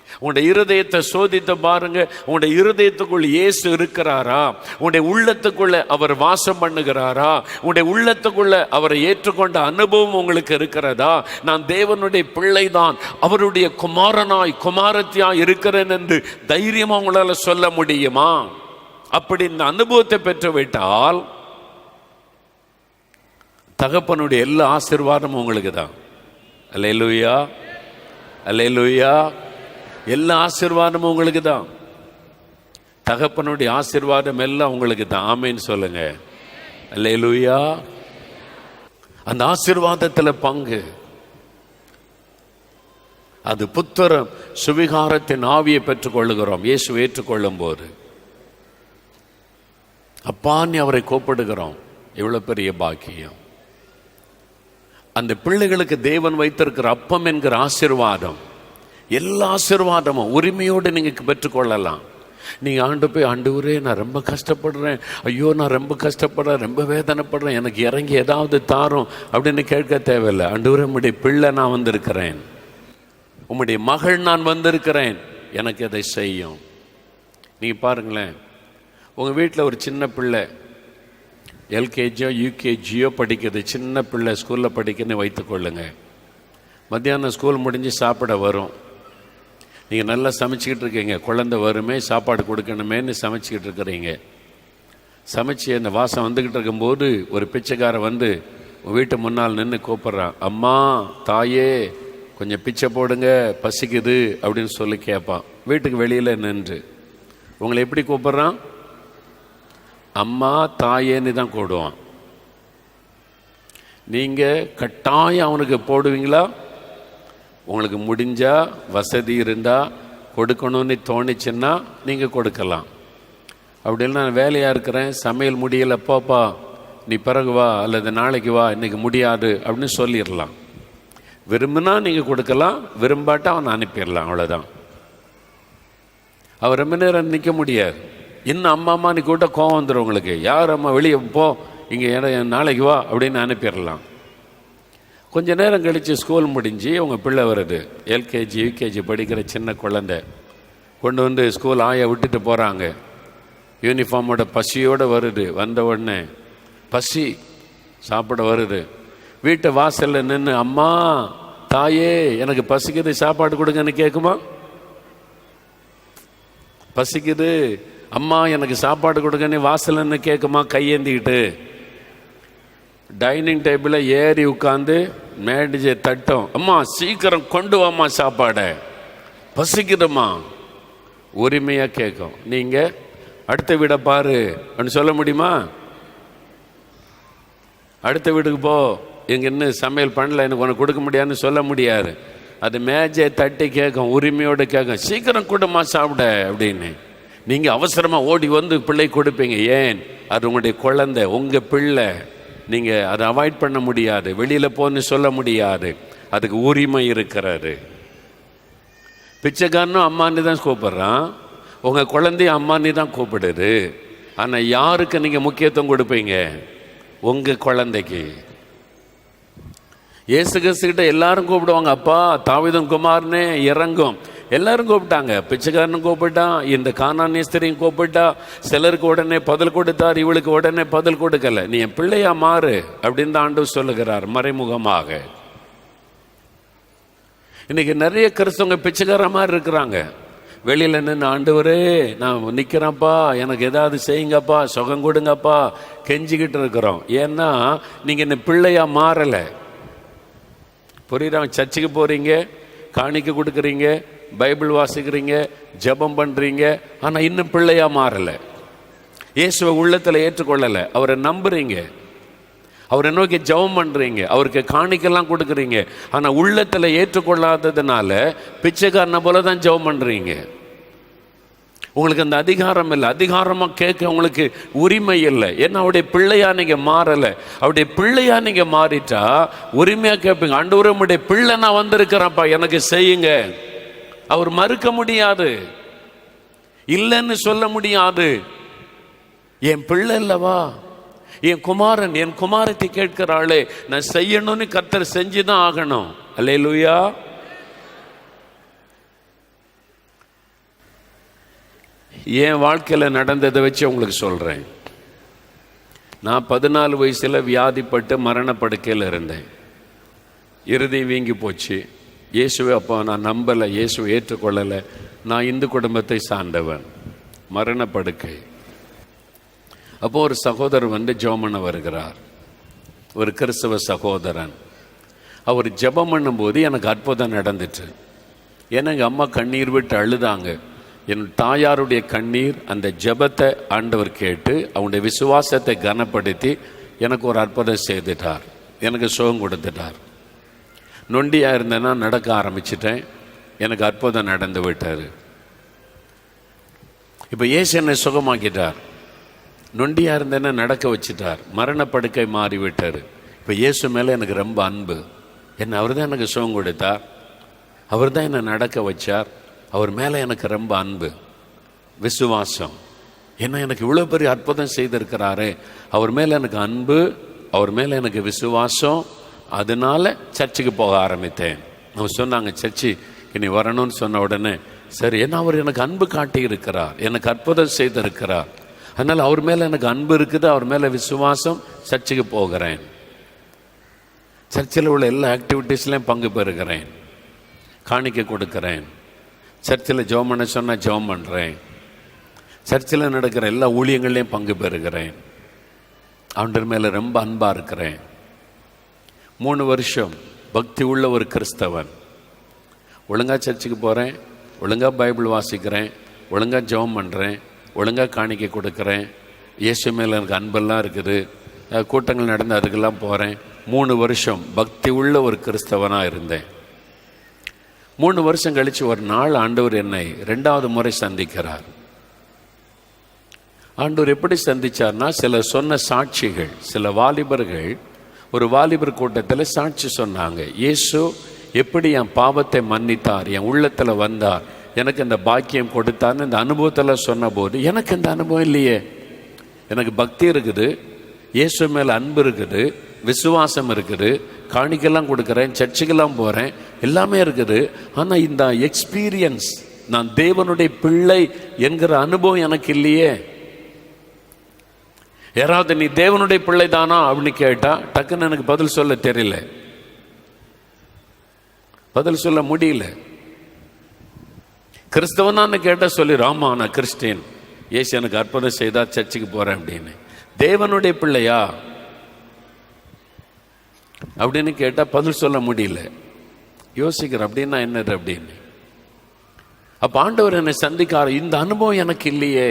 உங்களுடைய இருதயத்தை சோதித்து பாருங்க. உங்களுடைய இருதயத்துக்குள் இயேசு இருக்கிறாரா? உங்களுடைய உள்ளத்துக்குள்ள அவர் வாசம் பண்ணுகிறாரா? உங்களுடைய உள்ளத்துக்குள்ள அவரை ஏற்றுக்கொண்ட அனுபவம் உங்களுக்கு இருக்கிறதா? நான் தேவனுடைய பிள்ளை தான், அவருடைய குமாரனாய் குமாரத்தியாய் இருக்கிறேன் என்று தைரியமா உங்களால சொல்ல முடியுமா? அப்படி இந்த அனுபவத்தை பெற்றுவிட்டால் தகப்பனுடைய எல்லா ஆசீர்வாதமும் உங்களுக்கு தான். அல்லேலூயா, அல்லேலூயா. எல்லா ஆசீர்வாதமும் உங்களுக்கு தான். தகப்பனுடைய ஆசீர்வாதம் எல்லாம் உங்களுக்கு தான். ஆமேன்னு சொல்லுங்க. அல்லேலூயா. அந்த ஆசீர்வாதத்தில் பங்கு. அது புத்திர சுவிகாரத்தின் ஆவியை பெற்றுக் கொள்ளுகிறோம். இயேசு ஏற்றுக்கொள்ளும் போது அப்பான்னு அவரை கூப்பிடுகிறோம். எவ்வளவு பெரிய பாக்கியம். அந்த பிள்ளைகளுக்கு தேவன் வைத்திருக்கிற அப்பம் என்கிற ஆசீர்வாதம், எல்லா ஆசீர்வாதமும் உரிமையோடு நீங்க பெற்றுக்கொள்ளலாம். நீங்க ஆண்டு போய், ஆண்டவரே நான் ரொம்ப கஷ்டப்படுறேன், ஐயோ நான் ரொம்ப கஷ்டப்படுறேன், ரொம்ப வேதனைப்படுறேன், எனக்கு இறங்கி ஏதாவது தாரும் அப்படின்னு கேட்க தேவையில்லை. ஆண்டவரே உம்முடைய பிள்ளை நான் வந்திருக்கிறேன், உம்முடைய மகள் நான் வந்திருக்கிறேன், எனக்கு அதை செய்யும். நீங்க பாருங்களேன், உங்கள் வீட்டில் ஒரு சின்ன பிள்ளை எல்கேஜியோ யூகேஜியோ படிக்கிறது, சின்ன பிள்ளை ஸ்கூலில் படிக்கணும்னு வைத்துக்கொள்ளுங்க. மத்தியானம் ஸ்கூல் முடிஞ்சு சாப்பிட வரும். நீங்கள் நல்லா சமைச்சிக்கிட்டு இருக்கீங்க, குழந்தை வருமே சாப்பாடு கொடுக்கணுமேன்னு சமைச்சிக்கிட்டு இருக்கிறீங்க. சமைச்சு அந்த வாசம் வந்துக்கிட்டு இருக்கும்போது ஒரு பிச்சைக்காரன் வந்து உங்கள் வீட்டு முன்னால் நின்று கூப்பிட்றான், அம்மா தாயே கொஞ்சம் பிச்சை போடுங்க பசிக்குது அப்படின்னு சொல்லி கேட்பான். வீட்டுக்கு வெளியில் நின்று உங்களை எப்படி கூப்பிட்றான்? அம்மா தாயேன்னு தான் கூடுவான். நீங்கள் கட்டாயம் அவனுக்கு போடுவீங்களா? உங்களுக்கு முடிஞ்சா வசதி இருந்தால் கொடுக்கணும்னு தோணிச்சுன்னா நீங்கள் கொடுக்கலாம். அப்படி இல்லை நான் வேலையாக இருக்கிறேன், சமையல் முடியலை, போப்பா நீ பிறகு வா அல்லது நாளைக்கு வா, இன்றைக்கி முடியாது அப்படின்னு சொல்லிடலாம். விரும்புனா நீங்கள் கொடுக்கலாம், விரும்பாட்டா அவனை அனுப்பிடலாம். அவ்வளோதான். அவர் ரொம்ப நேரம் நிற்க முடியாது. இன்னும் அம்மா அம்மா நீ கூட்ட கோவம் வந்துடும் உங்களுக்கு. யார் அம்மா வெளியே போ, இங்கே நாளைக்கு வா அப்படின்னு அனுப்பிடலாம். கொஞ்ச நேரம் கழித்து ஸ்கூல் முடிஞ்சு உங்கள் பிள்ளை வருது, எல்கேஜி யூகேஜி படிக்கிற சின்ன குழந்தை கொண்டு வந்து ஸ்கூல் ஆய விட்டுட்டு போகிறாங்க. யூனிஃபார்மோட பசியோடு வருது. வந்த உடனே பசி சாப்பிட வருது. வீட்டு வாசலில் நின்று அம்மா தாயே எனக்கு பசிக்குது சாப்பாடு கொடுங்கன்னு கேட்குமா? பசிக்குது, அம்மா எனக்கு சாப்பாடு கொடுங்கன்னு வாசலன்னு கேட்குமா கையேந்திக்கிட்டு. டைனிங் டேபிளில் ஏறி உட்காந்து மேடிஜை தட்டும், அம்மா சீக்கிரம் கொண்டு வாம்மா சாப்பாடை, பசிக்குதுமா, உரிமையாக கேட்கும். நீங்கள் அடுத்த வீடை பாரு அப்படின்னு சொல்ல முடியுமா? அடுத்த வீட்டுக்கு போ, இங்கே இன்னும் சமையல் பண்ணல, எனக்கு உனக்கு கொடுக்க முடியாதுன்னு சொல்ல முடியாது. அது மேஜை தட்டி கேட்கும், உரிமையோடு கேட்கும், சீக்கிரம் கூடமா சாப்பிட அப்படின்னு. நீங்கள் அவசரமாக ஓடி வந்து பிள்ளை கொடுப்பீங்க. ஏன்? அது உங்களுடைய குழந்தை, உங்கள் பிள்ளை. நீங்கள் அதை அவாய்ட் பண்ண முடியாது, வெளியில் போன்னு சொல்ல முடியாது, அதுக்கு உரிமை இருக்கிறாரு. பிச்சைக்காரனும் அம்மானி தான் கூப்பிட்றான், உங்கள் குழந்தைய அம்மானி தான் கூப்பிடுது. ஆனால் யாருக்கு நீங்கள் முக்கியத்துவம் கொடுப்பீங்க? உங்கள் குழந்தைக்கு. இயேசு கிறிஸ்துக்கிட்ட எல்லாரும் கூப்பிடுவாங்க, அப்பா தாவீதின் குமாரனே இறங்கும். எல்லாரும் கூப்பிட்டாங்க. பிச்சைக்காரனும் கூப்பிட்டான், இந்த கானானியஸ்தரையும் கூப்பிட்டா. சிலருக்கு உடனே பதில் கொடுத்தார், இவளுக்கு உடனே பதில் கொடுக்கல. நீ என் பிள்ளையா மாறு அப்படின்னு தான் ஆண்டவர் சொல்லுகிறார் மறைமுகமாக. இன்னைக்கு நிறைய கிறிஸ்தவங்க பிச்சைக்கார மாதிரி இருக்கிறாங்க. வெளியில் நின்று, ஆண்டவரே நான் நிற்கிறேன்ப்பா, எனக்கு ஏதாவது செய்யுங்கப்பா, சுகம் கொடுங்கப்பா கெஞ்சிக்கிட்டு இருக்கிறோம். ஏன்னா நீங்கள் இந்த பிள்ளையா மாறலை. புரியுறாங்க? சர்ச்சுக்கு போகிறீங்க, காணிக்க கொடுக்குறீங்க, பைபிள் வாசிக்கிறீங்க, ஜெபம் பண்ணுறீங்க, ஆனால் இன்னும் பிள்ளையா மாறலை. இயேசுவை உள்ளத்தில் ஏற்றுக்கொள்ளலை. அவரை நம்புறீங்க, அவரை நோக்கி ஜெபம் பண்ணுறீங்க, அவருக்கு காணிக்கெல்லாம் கொடுக்குறீங்க, ஆனால் உள்ளத்தில் ஏற்றுக்கொள்ளாததுனால பிச்சைக்காரனை போல தான் ஜெபம் பண்ணுறீங்க. உங்களுக்கு அந்த அதிகாரம் இல்லை, அதிகாரமாக கேட்க உங்களுக்கு உரிமை இல்லை. ஏன்னா அவருடைய பிள்ளையா நீங்கள் மாறலை. அவருடைய பிள்ளையா நீங்கள் மாறிட்டா உரிமையாக கேட்பீங்க, ஆண்டவரே உம்முடைய பிள்ளை நான் வந்திருக்கிறேன்ப்பா, எனக்கு செய்யுங்க. அவர் மறுக்க முடியாது, இல்லைன்னு சொல்ல முடியாது. என் பிள்ளை இல்லவா, என் குமாரன், என் குமாரத்தை கேட்கிறாளே, நான் செய்யணும்னு கர்த்தர் செஞ்சுதான் ஆகணும். அல்லேலூயா. என் வாழ்க்கையில் நடந்ததை வச்சு உங்களுக்கு சொல்கிறேன். நான் 14 வயசில் வியாதிப்பட்டு மரணப்படுக்கையில் இருந்தேன். இறுதி வீங்கி போச்சு. இயேசுவை அப்போ நான் நம்பலை, இயேசுவை ஏற்றுக்கொள்ளலை. நான் இந்து குடும்பத்தை சார்ந்தவன், மரணப்படுக்கை. அப்போ ஒரு சகோதரர் வந்து ஜெபம் பண்ண வருகிறார், ஒரு கிறிஸ்தவ சகோதரன். அவர் ஜெபம் பண்ணும்போது எனக்கு அற்புதம் நடந்துச்சு. ஏன்னா எங்கள் அம்மா கண்ணீர் விட்டு அழுதாங்க. என் தாயாருடைய கண்ணீர், அந்த ஜெபத்தை ஆண்டவர் கேட்டு அவனுடைய விசுவாசத்தை கனப்படுத்தி எனக்கு ஒரு அற்புதம் செய்துட்டார், எனக்கு சுகம் கொடுத்துட்டார். நொண்டியாக இருந்தேன்னா நடக்க ஆரம்பிச்சிட்டேன், எனக்கு அற்புதம் நடந்து விட்டார். இப்போ இயேசு என்னை சுகமாக்கிட்டார். நொண்டியாக இருந்தேன்னா நடக்க வச்சுட்டார், மரணப்படுக்கை மாறிவிட்டார். இப்போ இயேசு மேலே எனக்கு ரொம்ப அன்பு. என்ன அவர் தான் எனக்கு சுகம் கொடுத்தார், அவர் தான் என்னை நடக்க வச்சார். அவர் மேலே எனக்கு ரொம்ப அன்பு, விசுவாசம். ஏன்னா எனக்கு இவ்வளோ பெரிய அற்புதம் செய்திருக்கிறாரே, அவர் மேலே எனக்கு அன்பு, அவர் மேலே எனக்கு விசுவாசம். அதனால சர்ச்சுக்கு போக ஆரம்பித்தேன். அவங்க சொன்னாங்க, சர்ச்சு இனி வரணும்னு சொன்ன உடனே சரி, ஏன்னா அவர் எனக்கு அன்பு காட்டி இருக்கிறார், எனக்கு அற்புதம் செய்திருக்கிறார். அதனால் அவர் மேலே எனக்கு அன்பு இருக்குது, அவர் மேலே விசுவாசம். சர்ச்சுக்கு போகிறேன், சர்ச்சில் உள்ள எல்லா ஆக்டிவிட்டீஸ்லையும் பங்கு பெறுகிறேன், காணிக்க கொடுக்குறேன். சர்ச்சில் ஜெபம் பண்ண சொன்னால் ஜெபம் பண்ணுறேன். சர்ச்சில் நடக்கிற எல்லா ஊழியங்கள்லையும் பங்கு பெறுகிறேன். ஆண்டவர் மேலே ரொம்ப அன்பாக இருக்கிறேன். 3 வருஷம் பக்தி உள்ள ஒரு கிறிஸ்தவன். ஒழுங்காக சர்ச்சுக்கு போகிறேன், ஒழுங்காக பைபிள் வாசிக்கிறேன், ஒழுங்காக ஜெபம் பண்ணுறேன், ஒழுங்காக காணிக்க கொடுக்குறேன். இயேசு மேலே எனக்கு அன்பெல்லாம் இருக்குது. கூட்டங்கள் நடந்து அதுக்கெல்லாம் போகிறேன். 3 வருஷம் பக்தி உள்ள ஒரு கிறிஸ்தவனாக இருந்தேன். 3 வருஷம் கழித்து ஒரு நாள் ஆண்டவர் என்னை 2வது முறை சந்திக்கிறார். ஆண்டவர் எப்படி சந்திச்சார்னா, சில சொன்ன சாட்சிகள், சில வாலிபர்கள் ஒரு வாலிபர் கூட்டத்தில் சாட்சி சொன்னாங்க. இயேசு எப்படி என் பாவத்தை மன்னித்தார், என் உள்ளத்தில் வந்தார், எனக்கு இந்த பாக்கியம் கொடுத்தார்னு இந்த அனுபவத்தில் சொன்ன போது எனக்கு இந்த அனுபவம் இல்லையே. எனக்கு பக்தி இருக்குது, இயேசு மேலே அன்பு இருக்குது, விசுவாசம் இருக்குது, காணிக்கெல்லாம் கொடுக்குறேன், சர்ச்சுக்கெல்லாம் போகிறேன், எல்லாமே இருக்குது. ஆனால் இந்த எக்ஸ்பீரியன்ஸ், நான் தேவனுடைய பிள்ளை என்கிற அனுபவம் எனக்கு இல்லையே. யாராவது நீ தேவனுடைய பிள்ளை தானா அப்படின்னு கேட்டால் டக்குன்னு எனக்கு பதில் சொல்ல தெரியல, பதில் சொல்ல முடியல. கிறிஸ்தவனான்னு கேட்டால் சொல்லி, ஆமா நான் கிறிஸ்டியன், இயேசு எனக்கு அற்புதம் செய்தா சர்ச்சுக்கு போகிறேன் அப்படின்னு. தேவனுடைய பிள்ளையா அப்படின்னு கேட்டால் பதில் சொல்ல முடியல. யோசிக்கிறேன் அப்படின்னா என்னது அப்படின்னு. அப்போ ஆண்டவர் என்னை சந்திக்கார, இந்த அனுபவம் எனக்கு இல்லையே.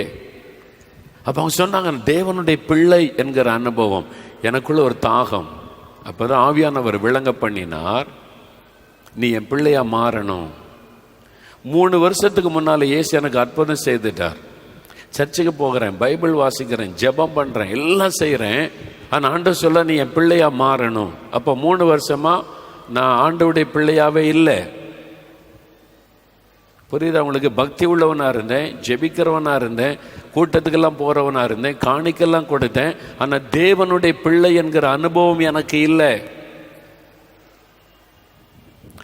அப்போ அவங்க சொன்னாங்க, தேவனுடைய பிள்ளை என்கிற அனுபவம் எனக்குள்ள ஒரு தாகம். அப்போதான் ஆவியானவர் விளங்க பண்ணினார், நீ என் பிள்ளையா மாறணும். 3 வருஷத்துக்கு முன்னால் இயேசு எனக்கு அற்புதம் செய்துட்டார். சர்ச்சுக்கு போகிறேன், பைபிள் வாசிக்கிறேன், ஜெபம் பண்ணுறேன், எல்லாம் செய்கிறேன். ஆனால் ஆண்டவர் சொல்ல, நீ என் பிள்ளையா மாறணும். அப்போ 3 வருஷமா நான் ஆண்டவருடைய பிள்ளையாவே இல்லை. புரியுது அவங்களுக்கு? பக்தி உள்ளவனாக இருந்தேன், ஜெபிக்கிறவனாக இருந்தேன், கூட்டத்துக்கெல்லாம் போகிறவனாக இருந்தேன், காணிக்கெல்லாம் கொடுத்தேன். ஆனால் தேவனுடைய பிள்ளை என்கிற அனுபவம் எனக்கு இல்லை.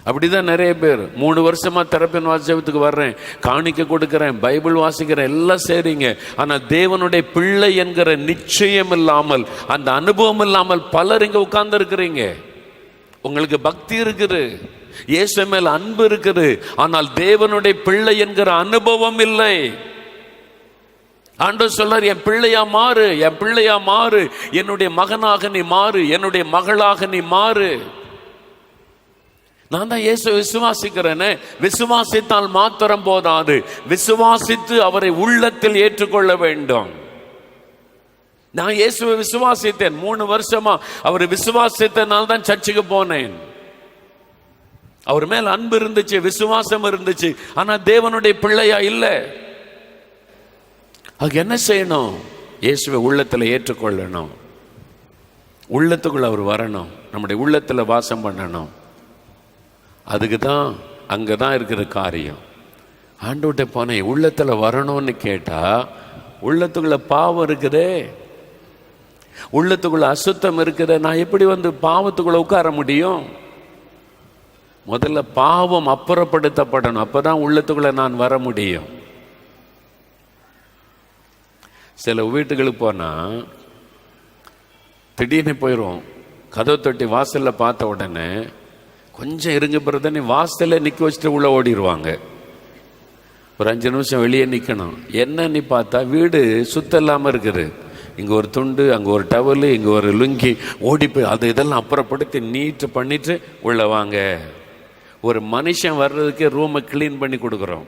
அப்படிதான் நிறைய பேர் 3 வருஷமா தெரப்பின் வாசகத்துக்கு வர்றேன், காணிக்க கொடுக்கிறேன், பைபிள் வாசிக்கிறேன், எல்லாம் செய்றீங்க. ஆனால் தேவனுடைய பிள்ளை என்கிற நிச்சயம் இல்லாமல், அந்த அனுபவம் இல்லாமல் பலர் இங்கே உட்கார்ந்து இருக்கிறீங்க. உங்களுக்கு பக்தி இருக்குது, இயேசு மேல் அன்பு இருக்குது, ஆனால் தேவனுடைய பிள்ளை என்கிற அனுபவம் இல்லை. ஆண்டவர் சொல்றார், என் பிள்ளையா மாறு, என் பிள்ளையா மாறு, என்னுடைய மகனாக நீ மாறு, என்னுடைய மகளாக நீ மாறு. நான் தான் இயேசு விசுவாசிக்கிறேன்னு. விசுவாசித்தால் மாத்திரம் போதாது, விசுவாசித்து அவரை உள்ளத்தில் ஏற்றுக்கொள்ள வேண்டும். நான் இயேசுவை விசுவாசித்தேன், 3 வருஷமா அவர் விசுவாசித்தனால தான் சர்ச்சுக்கு போனேன். அவர் மேல் அன்பு இருந்துச்சு, விசுவாசம் இருந்துச்சு, ஆனா தேவனுடைய பிள்ளையா இல்லை. அது என்ன செய்யணும்? இயேசுவை உள்ளத்தில் ஏற்றுக்கொள்ளணும், உள்ளத்துக்குள்ள அவர் வரணும், நம்முடைய உள்ளத்தில் வாசம் பண்ணணும். அதுக்கு தான் அங்கே தான் இருக்கிற காரியம். ஆண்டவர்கிட்ட போனேன், உள்ளத்தில் வரணும்னு கேட்டால், உள்ளத்துக்குள்ள பாவம் இருக்குதே, உள்ளத்துக்குள்ள அசுத்தம் இருக்குது, நான் எப்படி வந்து பாவத்துக்குள்ள உட்கார முடியும்? முதல்ல பாவம் அப்புறப்படுத்தப்படணும், அப்பதான் உள்ளத்துக்குள்ள நான் வர முடியும். சில வீட்டுகளுக்கு போனால் திடீர்னு போயிடும், கதவு தட்டி வாசலில் பார்த்த உடனே கொஞ்சம் இருங்க பிறகு நீ வாசலில் நிற்க வச்சுட்டு உள்ளே ஓடிடுவாங்க. ஒரு 5 நிமிஷம் வெளியே நிற்கணும். என்னன்னு பார்த்தா வீடு சுத்தம் இல்லாமல் இருக்குது. இங்கே ஒரு துண்டு, அங்கே ஒரு டவலு, இங்கே ஒரு லுங்கி, ஓடி போய் அது இதெல்லாம் அப்புறப்படுத்தி நீட்டு பண்ணிட்டு உள்ளே வாங்க. ஒரு மனுஷன் வர்றதுக்கே ரூமை க்ளீன் பண்ணி கொடுக்குறோம்,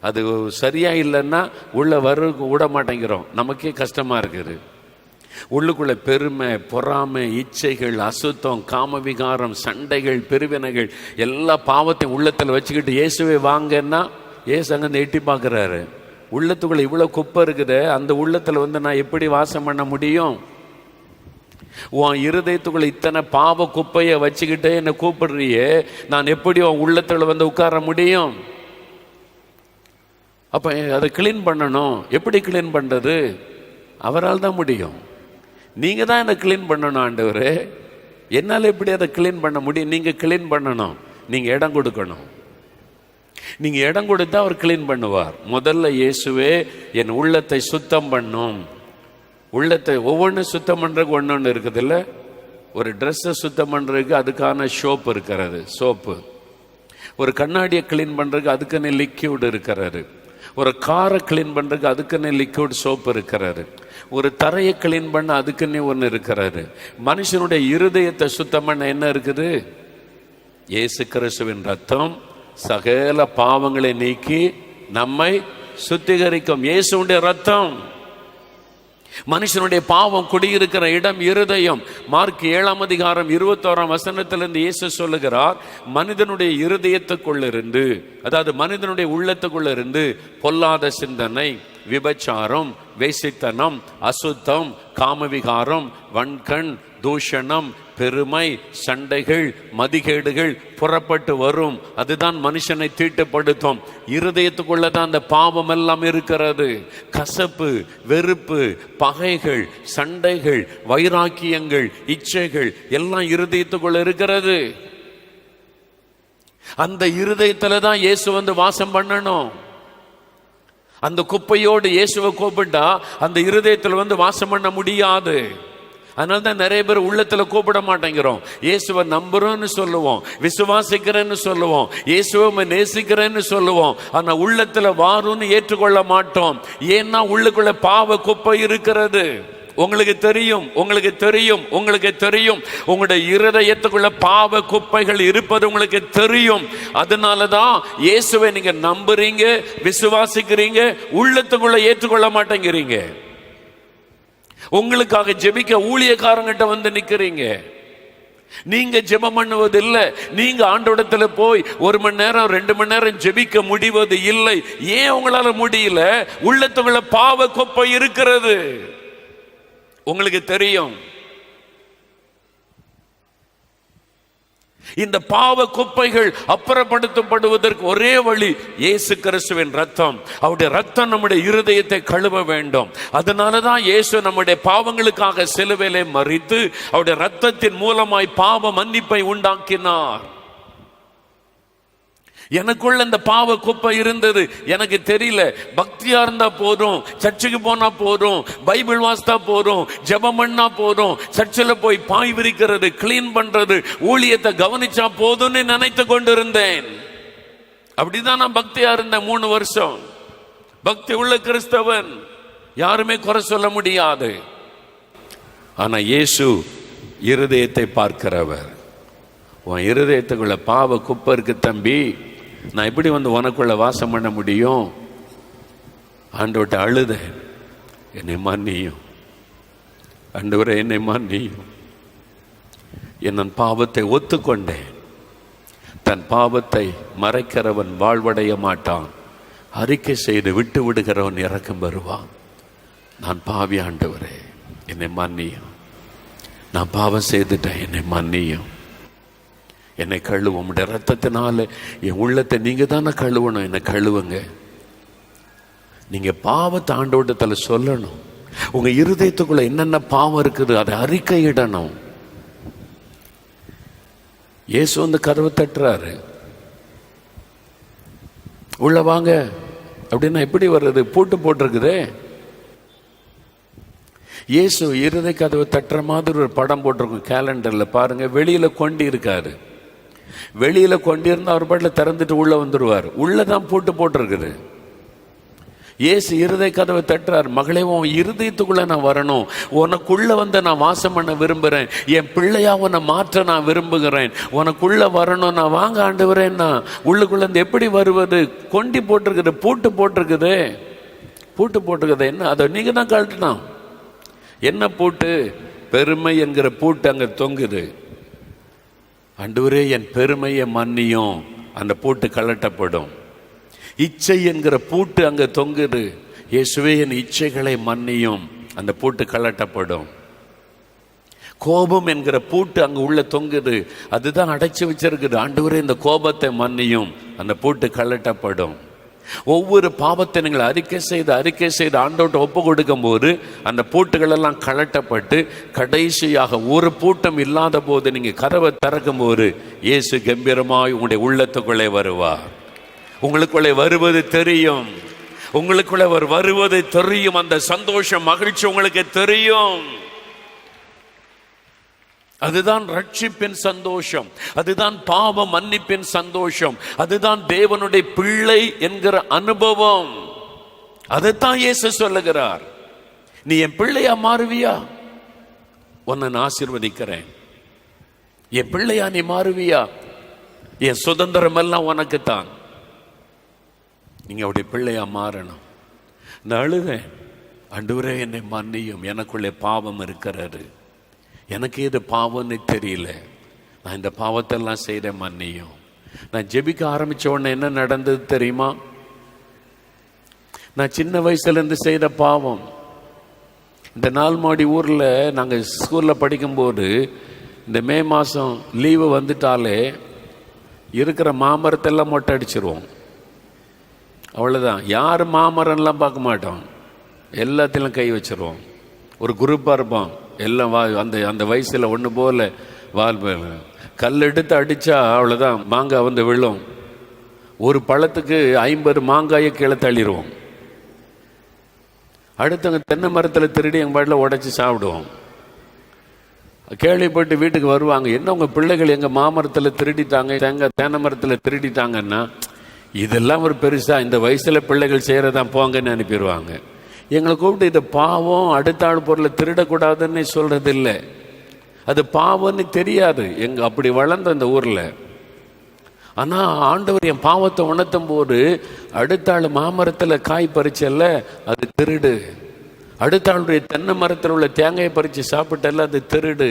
அது சரியாக இல்லைன்னா உள்ளே வர்றதுக்கு விட மாட்டேங்கிறோம். நமக்கே கஷ்டமாக இருக்குது. உள்ளுக்குள்ள பெருமை, பொறாமை, இச்சைகள், அசுத்தம், காமவிகாரம், சண்டைகள், பிரிவினைகள், எல்லா பாவத்தையும் உள்ளத்தில் வச்சுக்கிட்டு இயேசுவை வாங்கன்னா இயேசு அங்கே எட்டி பார்க்குறாரு. உள்ளத்துக்குள்ள இவ்வளோ குப்பை இருக்குது, அந்த உள்ளத்தில் வந்து நான் எப்படி வாசம் பண்ண முடியும்? உன் இருதயத்துக்குள்ள இத்தனை பாவ குப்பையை வச்சுக்கிட்டே என்னை கூப்பிடுறியே, நான் எப்படி உன் உள்ளத்துல வந்து உட்கார முடியும்? அப்போ அதை கிளீன் பண்ணணும். எப்படி கிளீன் பண்ணுறது? அவரால் தான் முடியும். நீங்கள் தான் என்னை கிளீன் பண்ணணும் ஆண்டவரே. என்னால் எப்படி அதை கிளீன் பண்ண முடியும்? நீங்கள் கிளீன் பண்ணணும், நீங்கள் இடம் கொடுக்கணும். நீங்கள் இடம் கொடுத்தா அவர் கிளீன் பண்ணுவார். முதல்ல இயேசுவே என் உள்ளத்தை சுத்தம் பண்ணும். உள்ளத்தை ஒவ்வொன்றும் சுத்தம் பண்ணுறதுக்கு ஒன்று இருக்குது இல்லை? ஒரு ட்ரெஸ்ஸை சுத்தம் பண்ணுறதுக்கு அதுக்கான சோப்பு இருக்கிறது, சோப்பு. ஒரு கண்ணாடியை கிளீன் பண்ணுறதுக்கு அதுக்குன்னு லிக்யூட் இருக்கிறாரு. ஒரு காரை கிளீன் பண்ணுறதுக்கு அதுக்குன்னு லிக்விட் சோப்பு இருக்கிறாரு. ஒரு தரையை கிளீன் பண்ண அதுக்குன்னே ஒன்று இருக்கிறாரு. மனுஷனுடைய இருதயத்தை சுத்தம் பண்ண என்ன இருக்குது? இயேசு கிறிஸ்துவின் ரத்தம் சகல பாவங்களை நீக்கி நம்மை சுத்திகரிக்கும். இயேசுடைய ரத்தம். மனுஷனுடைய பாவம் குடியிருக்கிற இடம் இருதயம். மார்க் 7ஆம் அதிகாரம் 21ஆம் வசனத்திலிருந்து இயேசு சொல்லுகிறார், மனிதனுடைய இருதயத்துக்குள்ளிருந்து, அதாவது மனிதனுடைய உள்ளத்துக்குள்ளிருந்து பொல்லாத சிந்தனை, விபச்சாரம், வேசித்தனம், அசுத்தம், காமவிகாரம், வன்கண், தூஷணம், பெருமை, சண்டைகள், மதிகேடுகள் புறப்பட்டு வரும். அதுதான் மனுஷனை தீட்டுப்படுத்தும். இருதயத்துக்குள்ளதான் அந்த பாவம் எல்லாம் இருக்கிறது. கசப்பு, வெறுப்பு, பகைகள், சண்டைகள், வைராக்கியங்கள், இச்சைகள் எல்லாம் இருதயத்துக்குள்ள இருக்கிறது. அந்த இருதயத்துல தான் இயேசு வந்து வாசம் பண்ணணும். அந்த குப்பையோடு இயேசுவை கூப்பிட்டா அந்த இருதயத்தில் வந்து வாசம் பண்ண முடியாது. அதனால தான் நிறைய பேர் உள்ளத்துல கூப்பிட மாட்டேங்கிறோம். இயேசுவை நம்புறோன்னு சொல்லுவோம், விசுவாசிக்கிறேன்னு சொல்லுவோம், இயேசுவை நேசிக்கிறேன்னு சொல்லுவோம். ஆனா உள்ளத்துல வாருன்னு ஏற்றுக்கொள்ள மாட்டோம். ஏன்னா உள்ளுக்குள்ள பாவ குப்பை இருக்கிறது. உங்களுக்கு தெரியும், உங்களுக்கு தெரியும், உங்களுக்கு தெரியும். உங்களுடைய இருதயத்துக்குள்ள பாவ குப்பைகள் இருப்பது உங்களுக்கு தெரியும். அதனாலதான் இயேசுவை நீங்க நம்புறீங்க, விசுவாசிக்கிறீங்க, உள்ளத்துக்குள்ள ஏற்றுக்கொள்ள மாட்டேங்கிறீங்க. உங்களுக்காக ஜெபிக்க ஊழியக்காரங்கிட்ட வந்து நிக்கிறீங்க. நீங்க ஜெபம் பண்ணுவது இல்லை. நீங்க ஆண்டவரிடத்துல போய் 1 மணி நேரம் 2 மணி நேரம் ஜெபிக்க முடிவது இல்லை. ஏன் உங்களால முடியல? உள்ளத்துக்குள்ள பாவ குப்பை இருக்கிறது. உங்களுக்கு தெரியும். இந்த பாவ குப்பைகள் அப்புறப்படுத்தப்படுவதற்கு ஒரே வழி இயேசு கிறிஸ்துவின் ரத்தம். அவருடைய ரத்தம் நம்முடைய இருதயத்தை கழுவ வேண்டும். அதனாலதான் இயேசு நம்முடைய பாவங்களுக்காக சிலுவையிலே மரித்து அவருடைய ரத்தத்தின் மூலமாய் பாவ மன்னிப்பை உண்டாக்கினார். எனக்குள்ள இந்த பாவ குப்பை இருந்தது, எனக்கு தெரியல. பக்தியா இருந்தா போதும், சர்ச்சுக்கு போனா போதும், பைபிள் வாசித்தா போதும், ஜெபம் பண்ணா போதும், சர்ச்சில் போய் பாய் விரிக்கிறது, கிளீன் பண்றது, ஊழியத்தை கவனிச்சா போதும்னு நினைத்து கொண்டிருந்தேன். அப்படிதான் நான் பக்தியா இருந்தேன் 3 வருஷம். பக்தி உள்ள கிறிஸ்தவன், யாருமே குறை சொல்ல முடியாது. ஆனா இயேசு இருதயத்தை பார்க்கிறவர். உன் இருதயத்துக்குள்ள பாவ குப்பை இருக்கு தம்பி, நான் எப்படி வந்து உனக்குள்ள வாசம் பண்ண முடியும்? ஆண்டவர்ட்ட அழுதேன், என்னை மன்னியும் ஆண்டவரே, என்னை மன்னியும். என் பாவத்தை ஒத்துக்கொண்டேன். தன் பாவத்தை மறைக்கிறவன் வாழ்வடைய மாட்டான், அறிக்கை செய்து விட்டு விடுகிறவன் இறக்கம் வருவான். நான் பாவி ஆண்டவரே, என்னை மன்னியும். நான் பாவம் செய்துட்டேன், என்னை மன்னியும். என்னை கழுவும். உம்முடைய ரத்தத்தினால என் உள்ளத்தை நீங்க தானே கழுவணும், என்னை கழுவுங்க. நீங்க பாவத்தை ஆண்டவரிடத்துல சொல்லணும். உங்க இருதயத்துக்குள்ள என்னென்ன பாவம் இருக்குது அதை அறிக்கையிடணும். இயேசு வந்து கதவை தட்டுறாரு, உள்ள வாங்க அப்படின்னா எப்படி வர்றது? பூட்டு போட்டிருக்குதே. இயேசு இருதய கதவை தட்டுற மாதிரி ஒரு படம் போட்டிருக்கும் கேலண்டர்ல, பாருங்க. வெளியில கொண்டு இருக்காரு. வெளியில கொண்டிருந்தா அவர் பாட்டில் திறந்துட்டு உள்ள வந்துடுவார். உள்ளதான் பூட்டு போட்டிருக்குது. இயேசு இருதய கதவை தட்டுறார். மகளே, உன் இருதயத்துக்குள்ள நான் வரணும், உனக்குள்ள வந்து நான் வாசம் பண்ண விரும்புகிறேன், என் பிள்ளையா உன்னை மாற்ற நான் விரும்புகிறேன், உனக்குள்ள வரணும். நான் வாங்க ஆண்டவரேன்னா உள்ளுக்குள்ள இருந்து எப்படி வருவது? கொண்டி போட்டிருக்குது, பூட்டு போட்டிருக்குது, பூட்டு போட்டிருக்குது. என்ன அதை நீங்க தான் கழட்டணும். என்ன பூட்டு? பெருமை என்கிற பூட்டு அங்க தொங்குது. ஆண்டவரே, என் பெருமையை மன்னியும், அந்த பூட்டு கழட்டப்படும். இச்சை என்கிற பூட்டு அங்க தொங்குது. இயேசுவே, என் இச்சைகளை மன்னியும், அந்த பூட்டு கழட்டப்படும். கோபம் என்கிற பூட்டு அங்க உள்ள தொங்குது, அதுதான் அடைச்சு வச்சிருக்குது. ஆண்டவரே, இந்த கோபத்தை மன்னியும், அந்த பூட்டு கழட்டப்படும். ஒவ்வொரு பாவத்தை நீங்கள் அறிக்கை செய்து ஆண்டவர்கிட்ட ஒப்பு கொடுக்கும் போது அந்த பூட்டுகள் எல்லாம் கழட்டப்பட்டு கடைசியாக ஒரு பூட்டம் இல்லாத போது நீங்க கதவை திறக்கும் போது இயேசு கம்பீரமாய் உங்களுடைய உள்ளத்துக்குள்ளே வருவார். உங்களுக்குள்ளே வருவது தெரியும், உங்களுக்குள்ளே வருவது தெரியும். அந்த சந்தோஷம், மகிழ்ச்சி உங்களுக்கு தெரியும். அதுதான் ரட்சிப்பின் சந்தோஷம், அதுதான் பாவ மன்னிப்பின் சந்தோஷம், அதுதான் தேவனுடைய பிள்ளை என்கிற அனுபவம். அதைத்தான் இயேசு சொல்லுகிறார். நீ என் பிள்ளையா மாறுவியா? உன்னை நான் ஆசீர்வதிக்கிறேன். என் பிள்ளையா நீ மாறுவியா? என் சுதந்திரம் எல்லாம் உனக்குத்தான். நீங்க அவருடைய பிள்ளையா மாறணும். நான் அழுதேன், ஆண்டவரே என்னை மன்னியும், எனக்குள்ளே பாவம் இருக்கிறது, எனக்கு இது பாவம்னு தெரியல, நான் இந்த பாவத்தெல்லாம் செய்த மன்னியும். நான் ஜெபிக்க ஆரம்பிச்ச உடனே என்ன நடந்தது தெரியுமா? நான் சின்ன வயசுலேருந்து செய்த பாவம். இந்த நால்மாடி ஊரில் நாங்கள் ஸ்கூலில் படிக்கும்போது இந்த மே மாதம் லீவு வந்துட்டாலே இருக்கிற மாமரத்தெல்லாம் மொட்டை அடிச்சிருவோம். அவ்வளோதான். யார் மாமரம்லாம் பார்க்க மாட்டோம், எல்லாத்திலும் கை வச்சிருவோம். ஒரு குரூப்பாக இருப்போம் எல்லாம். அந்த வயசில் ஒன்று போல் வால் கல் எடுத்து அடித்தா அவ்வளோதான், மாங்காய் வந்து விழும். ஒரு பழத்துக்கு 50 மாங்காயை கீழே தள்ளிடுவோம். அடுத்தவங்க தென்னை மரத்தில் திருடி எங்கள் பாட்டில் உடைச்சி சாப்பிடுவோம். கேள்விப்பட்டு வீட்டுக்கு வருவாங்க, என்ன உங்கள் பிள்ளைகள் எங்கள் மாமரத்தில் திருடிட்டாங்க, தேனை மரத்தில் திருடிட்டாங்கன்னா, இதெல்லாம் ஒரு பெருசாக இந்த வயசில் பிள்ளைகள் செய்கிறதான் போங்கன்னு அனுப்பிடுவாங்க. எங்களை கூப்பிட்டு இது பாவம், அடுத்த ஆள் பொருளை திருடக்கூடாதுன்னு சொல்கிறது இல்லை, அது பாவம்னு தெரியாது. அப்படி வளர்ந்த அந்த ஊரில். ஆனால் ஆண்டவர் என் பாவத்தை உணர்த்தும் போது, அடுத்த ஆள் மாமரத்தில் காய் பறிச்சல்ல அது திருடு, அடுத்த ஆளுடைய தென்னை மரத்தில் உள்ள தேங்காயை பறித்து சாப்பிட்டல்ல அது திருடு.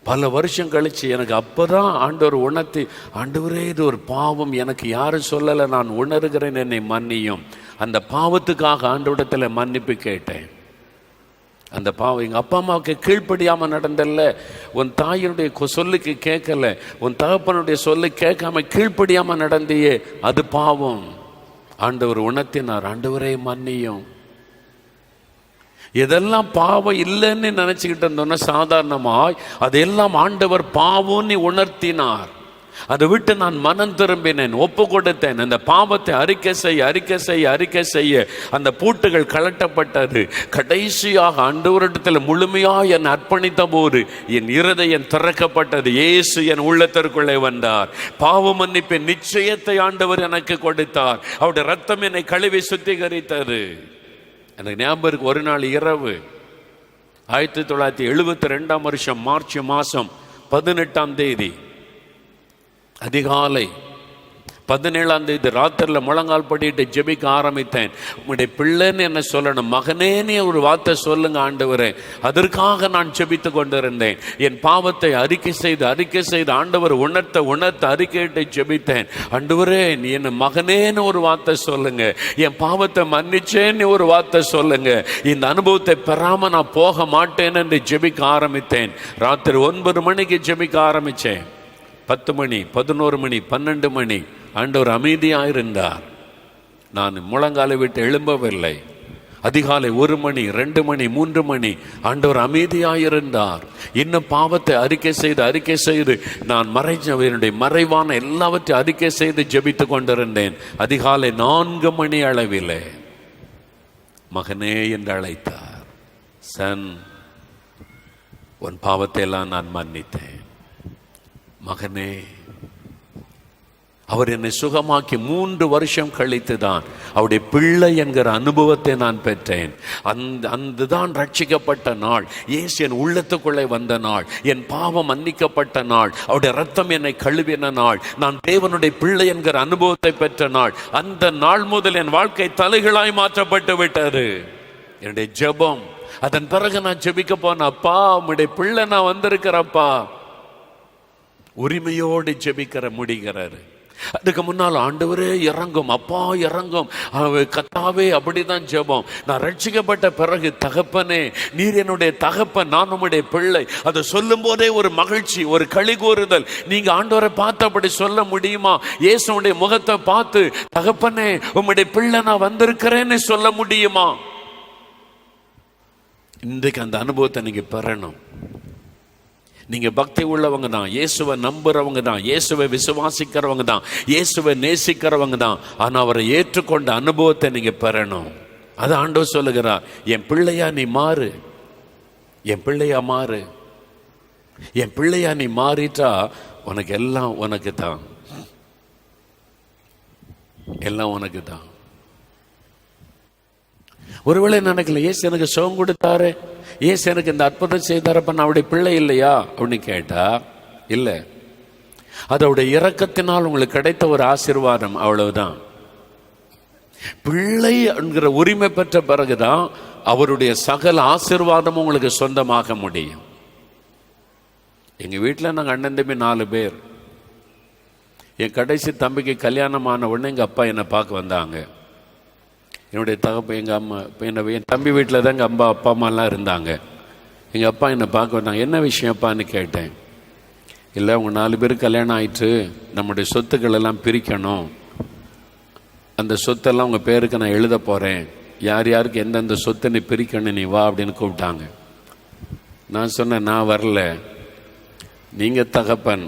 பல வருஷம் கழிச்சு எனக்கு அப்போதான் ஆண்டவர் உணர்த்தி, ஆண்டவரே இது ஒரு பாவம், எனக்கு யாரும் சொல்லலை, நான் உணர்கிறேன், என்னை மன்னியும். அந்த பாவத்துக்காக ஆண்டவரிடத்தில் மன்னிப்பு கேட்டேன். அந்த பாவம் எங்கள் அப்பா அம்மாவுக்கு கீழ்ப்படியாமல் நடந்தல்ல, உன் தாயினுடைய சொல்லுக்கு கேட்கல, உன் தகப்பனுடைய சொல்லு கேட்காம கீழ்ப்படியாமல் நடந்தியே, அது பாவம். ஆண்டவர் உணர்த்தினார், ஆண்டவரே மன்னியும். எதெல்லாம் பாவம் இல்லைன்னு நினைச்சுக்கிட்டு இருந்தோன்னா சாதாரணமாய் அதையெல்லாம் ஆண்டவர் பாவம்னு உணர்த்தினார். அதை விட்டு நான் மனம் திரும்பினேன், ஒப்பு கொடுத்தேன். அந்த பாவத்தை அறிக்கை செய்ய அந்த பூட்டுகள் கலட்டப்பட்டது. கடைசியாக ஆண்டவரிடத்தில் முழுமையாக என்னை அர்ப்பணித்த போது என் இருதயம் திறக்கப்பட்டது. இயேசு என் உள்ளத்திற்குள்ளே வந்தார். பாவ மன்னிப்பின் நிச்சயத்தை ஆண்டவர் எனக்கு கொடுத்தார். அவருடைய ரத்தம் என்னை கழுவி சுத்திகரித்தது. எனக்கு ஞாபகம் இருக்கு, ஒரு நாள் இரவு 1972 மார்ச் மாதம் 18 அதிகாலை 17 ராத்திரியில் முழங்கால் படிட்டு ஜெபிக்க ஆரம்பித்தேன். உங்களுடைய பிள்ளைன்னு என்ன சொல்லணும், மகனேன்னு ஒரு வார்த்தை சொல்லுங்க ஆண்டவரே. அதற்காக நான் ஜெபித்து கொண்டிருந்தேன். என் பாவத்தை அறிக்கை செய்து ஆண்டவர் உணர்த்த அறிக்கையிட்டு ஜெபித்தேன். ஆண்டவரே நீ என்ன மகனேன்னு ஒரு வார்த்தை சொல்லுங்க, என் பாவத்தை மன்னிச்சேன்னு ஒரு வார்த்தை சொல்லுங்க, இந்த அனுபவத்தை பெறாம நான் போக மாட்டேன் என்று ஜெபிக்க ஆரம்பித்தேன். ராத்திரி 9 மணிக்கு ஜெபிக்க ஆரம்பித்தேன். 10 மணி, 11 மணி, 12 மணி ஆண்டவர் அமைதியாக இருந்தார். நான் முழங்காலை விட்டு எழும்பவில்லை. அதிகாலை 1 மணி, 2 மணி, 3 மணி ஆண்டவர் அமைதியாக இருந்தார். இன்னும் பாவத்தை அறிக்கை செய்து நான் என்னுடைய மறைவான எல்லாவற்றையும் அறிக்கை செய்து ஜெபித்து கொண்டிருந்தேன். அதிகாலை 4 மணி அளவில் மகனே என்று அழைத்தார். சன், உன் பாவத்தை எல்லாம் நான் மன்னித்தேன். மகனே, அவர் என்னை சுகமாக்கி 3 வருஷம் கழித்து தான் அவருடைய பிள்ளை என்கிற அனுபவத்தை நான் பெற்றேன். அந்த தான் ரட்சிக்கப்பட்ட நாள், இயேசு என் உள்ளத்துக்குள்ளே வந்த நாள், என் பாவம் மன்னிக்கப்பட்ட நாள், அவருடைய ரத்தம் என்னை கழுவின நாள், நான் தேவனுடைய பிள்ளை என்கிற அனுபவத்தை பெற்ற நாள். அந்த நாள் முதல் என் வாழ்க்கை தலைகளாய் மாற்றப்பட்டு விட்டது. என்னுடைய ஜெபம், அதன் பிறகு நான் ஜெபிக்க போன, அப்பா உம்முடைய பிள்ளை நான் வந்திருக்கிறப்பா, உரிமையோடு ஜெபிக்கிற முடிகிறாரு. அதுக்கு முன்னால் ஆண்டவரே இறங்கும், அப்பா இறங்கும், கத்தாவே, அப்படிதான் ஜெபம். நான் ரட்சிக்கப்பட்ட பிறகு தகப்பனே நீர் என்னுடைய தகப்பன், நான் உம்முடைய பிள்ளை, அதை சொல்லும் போதே ஒரு மகிழ்ச்சி, ஒரு களி கூறுதல். நீங்க ஆண்டவரை பார்த்து அப்படி சொல்ல முடியுமா? இயேசுடைய முகத்தை பார்த்து தகப்பனே உம்முடைய பிள்ளை நான் வந்திருக்கிறேன்னு சொல்ல முடியுமா? இன்றைக்கு அந்த அனுபவத்தை நீங்க பெறணும். நீங்க பக்தி உள்ளவங்க தான், இயேசுவை நம்புறவங்க தான், இயேசுவை விசுவாசிக்கிறவங்க தான், இயேசுவை நேசிக்கிறவங்க தான். ஆனா அவரை ஏற்றுக்கொண்ட அனுபவத்தை நீங்க பெறணும். அது ஆண்டவர் சொல்லுகிறார், என் பிள்ளையா நீ மாறு, என் பிள்ளையா மாறு, என் பிள்ளையா நீ மாறிட்டா உனக்கு எல்லாம் உனக்கு தான், எல்லாம் உனக்கு தான். ஒருவேளை நினைக்கல, இயேசு எனக்கு சுகம் கொடுத்தாரு, இயேசு எனக்கு இந்த அற்புதம் செய்தாரப்ப நான் அவருடைய பிள்ளை இல்லையா அப்படின்னு கேட்டா இல்லை. அதோடைய இரக்கத்தினால் உங்களுக்கு கிடைத்த ஒரு ஆசீர்வாதம், அவ்வளவுதான். பிள்ளை என்கிற உரிமை பெற்ற பிறகுதான் அவருடைய சகல ஆசீர்வாதமும் உங்களுக்கு சொந்தமாக முடியும். எங்க வீட்டில் நாங்கள் அண்ணன் தம்பி 4 பேர். என் கடைசி தம்பிக்கு கல்யாணம் ஆன உடனே எங்கள் அப்பா என்னை பார்க்க வந்தாங்க. என்னுடைய தகப்பன், எங்கள் அம்மா, என் தம்பி வீட்டில் தான் எங்கள் அப்பா அம்மாலாம் இருந்தாங்க. எங்கள் அப்பா என்னை பார்க்க வந்தாங்க. என்ன விஷயப்பான்னு கேட்டேன். இல்லை, உங்கள் 4 பேருக்கு கல்யாணம் ஆயிட்டு நம்முடைய சொத்துக்கள் எல்லாம் பிரிக்கணும், அந்த சொத்தெல்லாம் உங்கள் பேருக்கு நான் எழுத போகிறேன், யார் யாருக்கு எந்தெந்த சொத்தை நீ பிரிக்கணும், நீ வா அப்படின்னு கூப்பிட்டாங்க. நான் சொன்னேன், நான் வரல, நீங்கள் தகப்பன்,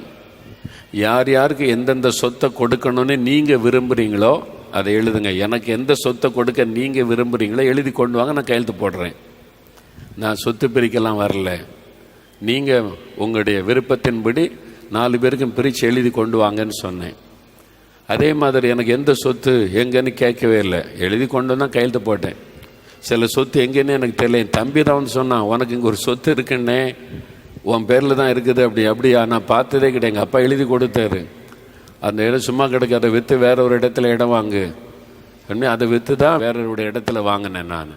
யார் யாருக்கு எந்தெந்த சொத்தை கொடுக்கணும்னு நீங்கள் விரும்புகிறீங்களோ அதை எழுதுங்க, எனக்கு எந்த சொத்தை கொடுக்க நீங்கள் விரும்புகிறீங்களோ எழுதி கொண்டு வாங்க, நான் கையெழுத்து போடுறேன். நான் சொத்து பிரிக்கலாம் வரல, நீங்கள் உங்களுடைய விருப்பத்தின்படி 4 பேருக்கும் பிரித்து எழுதி கொண்டு வாங்கன்னு சொன்னேன். அதே மாதிரி எனக்கு எந்த சொத்து எங்கன்னு கேட்கவே இல்லை, எழுதி கொண்டு தான் கையெழுத்து போட்டேன். சில சொத்து எங்கேன்னு எனக்கு தெரியல. என் தம்பி தான் சொன்னான், உனக்கு இங்கே ஒரு சொத்து இருக்குன்னே, உன் பேரில் தான் இருக்குது. அப்படியா? நான் பார்த்ததே கிடையாது. எங்கள் அப்பா எழுதி கொடுத்தாரு. அந்த இடம் சும்மா கிடக்கு, அதை விற்று வேற ஒரு இடத்துல இடம் வாங்கு. அதை விற்று தான் வேறொருடைய இடத்துல வாங்கினேன். நான்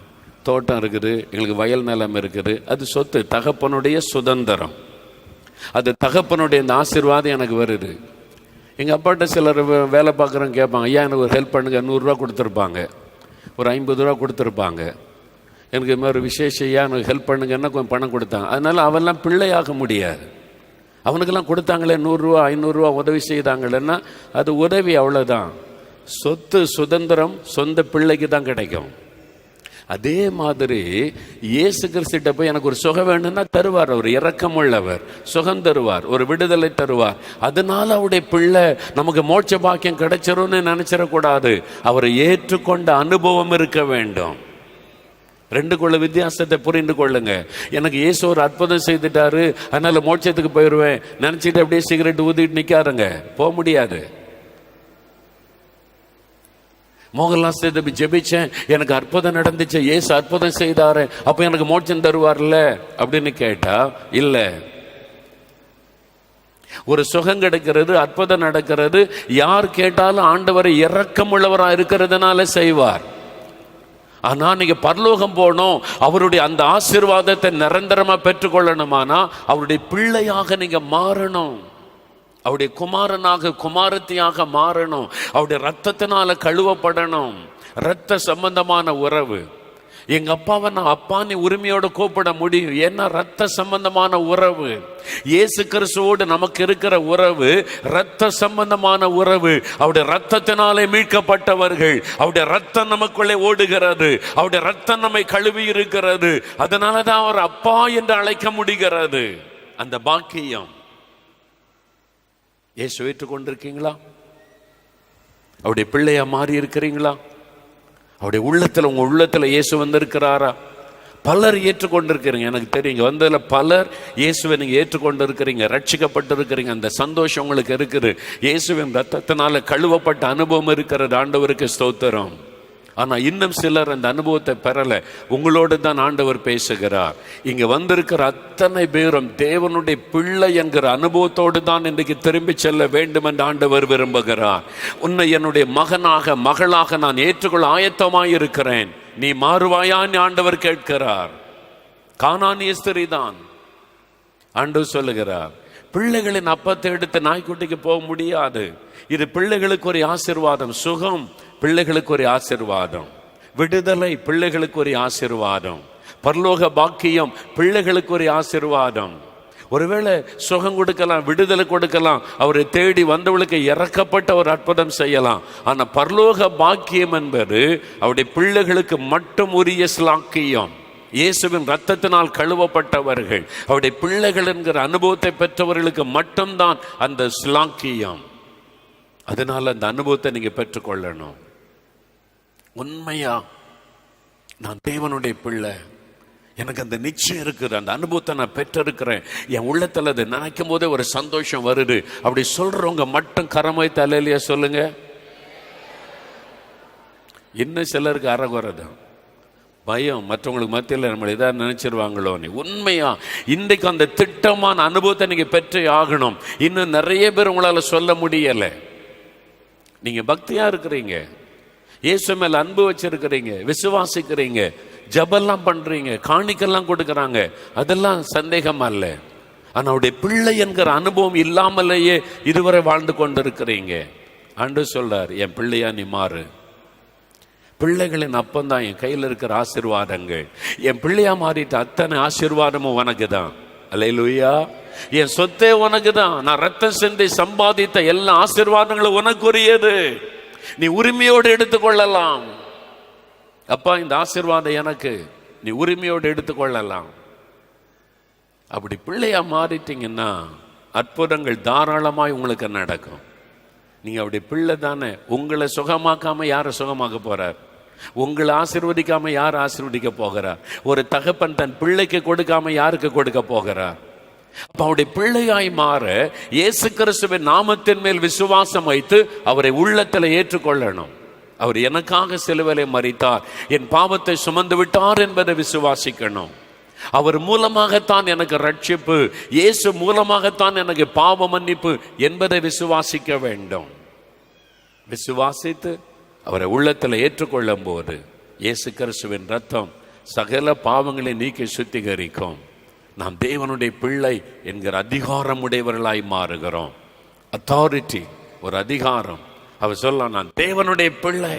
தோட்டம் இருக்குது, எங்களுக்கு வயல் நிலம் இருக்குது, அது சொத்து, தகப்பனுடைய சுதந்திரம். அது தகப்பனுடைய இந்த ஆசீர்வாதம் எனக்கு வருது. எங்கள் அப்பாட்ட சிலர் வேலை பார்க்குறவங்க கேட்பாங்க, ஐயா எனக்கு ஒரு ஹெல்ப் பண்ணுங்க, 100 ரூபா கொடுத்துருப்பாங்க, ஒரு 50 ரூபா கொடுத்துருப்பாங்க. எனக்கு இது மாதிரி விசேஷம் ஐயா எனக்கு ஹெல்ப் பண்ணுங்கன்னா கொஞ்சம் பணம் கொடுத்தாங்க. அதனால் அவெல்லாம் பிள்ளையாக முடியாது. அவனுக்கெல்லாம் கொடுத்தாங்களே 100 ரூபா 500 ரூபா உதவி செய்தாங்களேன்னா அது உதவி, அவ்வளோதான். சொத்து சுதந்திரம் சொந்த பிள்ளைக்கு தான் கிடைக்கும். அதே மாதிரி இயேசு கிறிஸ்துட்ட போய் எனக்கு ஒரு சுகம் வேணும்னா தருவார். அவர் இரக்கமுள்ளவர், சுகம் தருவார், ஒரு விடுதலை தருவார். அதனால அவருடைய பிள்ளை நமக்கு மோட்ச பாக்கியம் கிடைச்சிரும்னு நினைச்சிடக்கூடாது. அவரை ஏற்றுக்கொண்ட அனுபவம் இருக்க வேண்டும். 2க்குள்ள வித்தியாசத்தை புரிந்து கொள்ளுங்க. எனக்கு இயேசு ஒரு அற்புதம் செய்துட்டாரு, அதனால மோட்சத்துக்கு போயிடுவேன் நினைச்சிட்டு அப்படியே சிகரெட் ஊதிட்டு நிற்காருங்க, போக முடியாது. மோகன்லால் சேதுபதி ஜெபிச்சேன், எனக்கு அற்புதம் நடந்துச்சு, இயேசு அற்புதம் செய்தாரு, அப்போ எனக்கு மோட்சம் தருவார்ல அப்படின்னு கேட்டா இல்லை. ஒரு சுகம் கிடைக்கிறது, அற்புதம் நடக்கிறது, யார் கேட்டாலும் ஆண்டவரை இரக்கமுள்ளவராக இருக்கிறதுனால செய்வார். ஆனா நீங்க பரலோகம் போகணும், அவருடைய அந்த ஆசீர்வாதத்தை நிரந்தரமா பெற்றுக்கொள்ளணுமானா அவருடைய பிள்ளையாக நீங்க மாறணும், அவருடைய குமாரனாக குமாரத்தியாக மாறணும், அவருடைய ரத்தத்தினால கழுவப்படணும். ரத்த சம்பந்தமான உறவு. எங்க அப்பாவை நான் அப்பான்னு உரிமையோட கூப்பிட முடியும், ஏன்னா ரத்த சம்பந்தமான உறவு. இயேசு கிறிஸ்துவோடு நமக்கு இருக்கிற உறவு ரத்த சம்பந்தமான உறவு. அவருடைய ரத்தத்தினாலே மீட்கப்பட்டவர்கள், அவருடைய ரத்தம் நமக்குள்ளே ஓடுகிறது, அவருடைய ரத்தம் நம்மை கழுவி இருக்கிறது. அதனாலதான் அவர் அப்பா என்று அழைக்க முடிகிறது. அந்த பாக்கியம் இயேசு ஏற்றுக்கொண்டிருக்கீங்களா? அவருடைய பிள்ளையா மாறி இருக்கிறீங்களா? அவருடைய உள்ளத்துல, உங்க உள்ளத்துல இயேசு வந்திருக்கிறாரா? பலர் ஏற்றுக்கொண்டிருக்கிறீங்க, எனக்கு தெரியுங்க. வந்ததுல பலர் இயேசுவை நீங்க ஏற்றுக்கொண்டு இருக்கிறீங்க, ரட்சிக்கப்பட்டு இருக்கிறீங்க. அந்த சந்தோஷம் உங்களுக்கு இருக்குது. இயேசுவின் ரத்தத்தினால கழுவப்பட்ட அனுபவம் இருக்கிறது. ஆண்டவருக்கு ஸ்தோத்திரம். ஆனா இன்னும் சிலர் அந்த அனுபவத்தை பெறல. உங்களோடு தான் ஆண்டவர் பேசுகிறார். இங்க வந்திருக்கிற அத்தனை பேரும் தேவனுடைய பிள்ளை என்கிற அனுபவத்தோடு தான் இன்றைக்கு திரும்பி செல்ல வேண்டும் என்று ஆண்டவர் விரும்புகிறார். உன்னை என்னுடைய மகனாக மகளாக நான் ஏற்றுக்கொள்ள ஆயத்தமாய் இருக்கிறேன், நீ மாறுவாயான்னு ஆண்டவர் கேட்கிறார். கானானிய ஸ்திரீ தான் ஆண்டவர் சொல்லுகிறார், பிள்ளைகளின் அப்பத்தை எடுத்து நாய்க்குட்டிக்கு போக முடியாது. இது பிள்ளைகளுக்கு ஒரு ஆசீர்வாதம். சுகம் பிள்ளைகளுக்கு ஒரு ஆசீர்வாதம், விடுதலை பிள்ளைகளுக்கு ஒரு ஆசீர்வாதம், பரலோக பாக்கியம் பிள்ளைகளுக்கு ஒரு ஆசீர்வாதம். ஒருவேளை சுகம் கொடுக்கலாம், விடுதலை கொடுக்கலாம், அவரை தேடி வந்தவளுக்கு இறக்கப்பட்ட ஒரு அற்புதம் செய்யலாம். ஆனா பரலோக பாக்கியம் என்பது அவருடைய பிள்ளைகளுக்கு மட்டும் உரிய ஸ்லாக்கியம். இயேசுவின் ரத்தத்தினால் கழுவப்பட்டவர்கள், அவருடைய பிள்ளைகள் என்கிற அனுபவத்தை பெற்றவர்களுக்கு மட்டும்தான் அந்த ஸ்லாக்கியம். அதனால அந்த அனுபவத்தை நீங்க பெற்றுக்கொள்ளணும். உண்மையா நான் தேவனுடைய பிள்ளை, எனக்கு அந்த நிச்சயம் இருக்குது, அந்த அனுபவத்தை நான் பெற்றிருக்கிறேன், என் உள்ளத்துல அதை நினைக்கும் போதே ஒரு சந்தோஷம் வருது. அப்படி சொல்றவங்க மட்டும் கரமாய் தலையிலேயே சொல்லுங்க. இன்னும் சிலருக்கு அறகுறதான் பயம், மற்றவங்களுக்கு மத்தியில் நம்மளை இதாக நினைச்சிருவாங்களோ. நீ உண்மையா இன்றைக்கு அந்த திட்டமான அனுபவத்தை நீங்க பெற்றே ஆகணும். இன்னும் நிறைய பேர் உங்களால சொல்ல முடியல. நீங்க பக்தியா இருக்கிறீங்க, இயேசு மேல அன்பு வச்சிருக்கிறீங்க, விசுவாசிக்கிறீங்க, ஜபெல்லாம் பண்றீங்க, காணிக்கெல்லாம் கொடுக்கறாங்க, அதெல்லாம் சந்தேகம் அல்ல. ஆனா அவருடைய பிள்ளை என்கிற அனுபவம் இல்லாமலேயே இதுவரை வாழ்ந்து கொண்டிருக்கிறீங்க. ஆண்டவர் சொல்றார், என் பிள்ளையா நீ மாறு. பிள்ளைகளின் அப்பந்தான் என் கையில் இருக்கிற ஆசீர்வாதங்கள். என் பிள்ளையா மாறிட்டு அத்தனை ஆசீர்வாதமும் உனக்கு தான். அல்லேலூயா. என் சொத்தே உனக்கு தான். நான் ரத்தம் சிந்தி சம்பாதித்த எல்லா ஆசீர்வாதங்களும் உனக்குரியது. நீ உரிமையோடு எடுத்துக்கொள்ளலாம். அப்பா இந்த ஆசீர்வாதம் எனக்கு, நீ உரிமையோடு எடுத்துக்கொள்ளலாம். அப்படி பிள்ளையா மாறிட்டீங்கன்னா அற்புதங்கள் தாராளமாய் உங்களுக்கு நடக்கும். நீங்க அப்படி பிள்ளை தானே. உங்களை சுகமாக்காம யாரை சுகமாக்க போறார்? உங்களை ஆசீர்வதிக்காம யார் ஆசீர்வதிக்க போகிறார்? ஒரு தகப்பன் தன் பிள்ளைக்கு கொடுக்காம யாருக்கு கொடுக்க போகிறார்? அப்ப அவருடைய பிள்ளையாய் மாற இயேசு கிறிஸ்துவின் நாமத்தின் மேல் விசுவாசம் வைத்து அவரை உள்ளத்தில் ஏற்றுக்கொள்ளணும். அவர் எனக்காக சிலுவையிலே மரித்தார், என் பாவத்தை சுமந்து விட்டார் என்பதை விசுவாசிக்கணும். அவர் மூலமாகத்தான் எனக்கு ரட்சிப்பு, இயேசு மூலமாகத்தான் எனக்கு பாவ மன்னிப்பு என்பதை விசுவாசிக்க வேண்டும். விசுவாசித்து அவரை உள்ளத்தில் ஏற்றுக்கொள்ளும் போது இயேசு கிறிஸ்துவின் ரத்தம் சகல பாவங்களை நீக்கி சுத்திகரிக்கும். நாம் தேவனுடைய பிள்ளை என்கிற அதிகாரம் உடையவர்களாய் மாறுகிறோம். அத்தாரிட்டி, ஒரு அதிகாரம். அவர் சொல்லலாம், நான் தேவனுடைய பிள்ளை,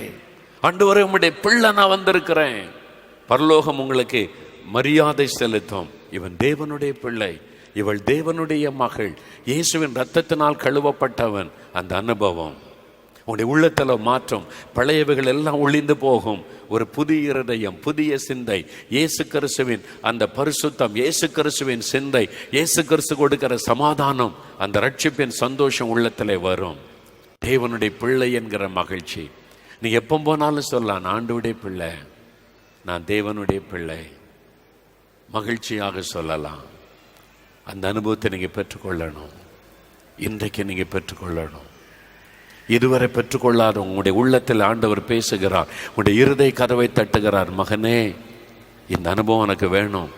ஆண்டவரே உம்முடைய பிள்ளை நான் வந்திருக்கிறேன். பரலோகம் உங்களுக்கு மரியாதை செலுத்தும். இவன் தேவனுடைய பிள்ளை, இவள் தேவனுடைய மகள், இயேசுவின் இரத்தத்தினால் கழுவப்பட்டவன். அந்த அனுபவம் உன்னுடைய உள்ளத்தில் மாற்றம், பழையவைகள் எல்லாம் ஒளிந்து போகும். ஒரு புதிய இருதயம், புதிய சிந்தை, இயேசு கிறிஸ்துவின் அந்த பரிசுத்தம், இயேசு கிறிஸ்துவின் சிந்தை, இயேசு கிறிஸ்து கொடுக்கிற சமாதானம், அந்த ரட்சிப்பின் சந்தோஷம் உள்ளத்தில் வரும். தேவனுடைய பிள்ளை என்கிற மகிழ்ச்சி. நீ எப்போ போனாலும் சொல்லலாம், நான் ஆண்டவருடைய பிள்ளை, நான் தேவனுடைய பிள்ளை. மகிழ்ச்சியாக சொல்லலாம். அந்த அனுபவத்தை நீங்கள் பெற்றுக்கொள்ளணும். இன்றைக்கு நீங்கள் பெற்றுக்கொள்ளணும். இதுவரை பெற்றுக்கொள்ளாத உங்களுடைய உள்ளத்தில் ஆண்டவர் பேசுகிறார், உங்களுடைய இருதய கதவை தட்டுகிறார். மகனே, இந்த அனுபவம் எனக்கு வேணும்,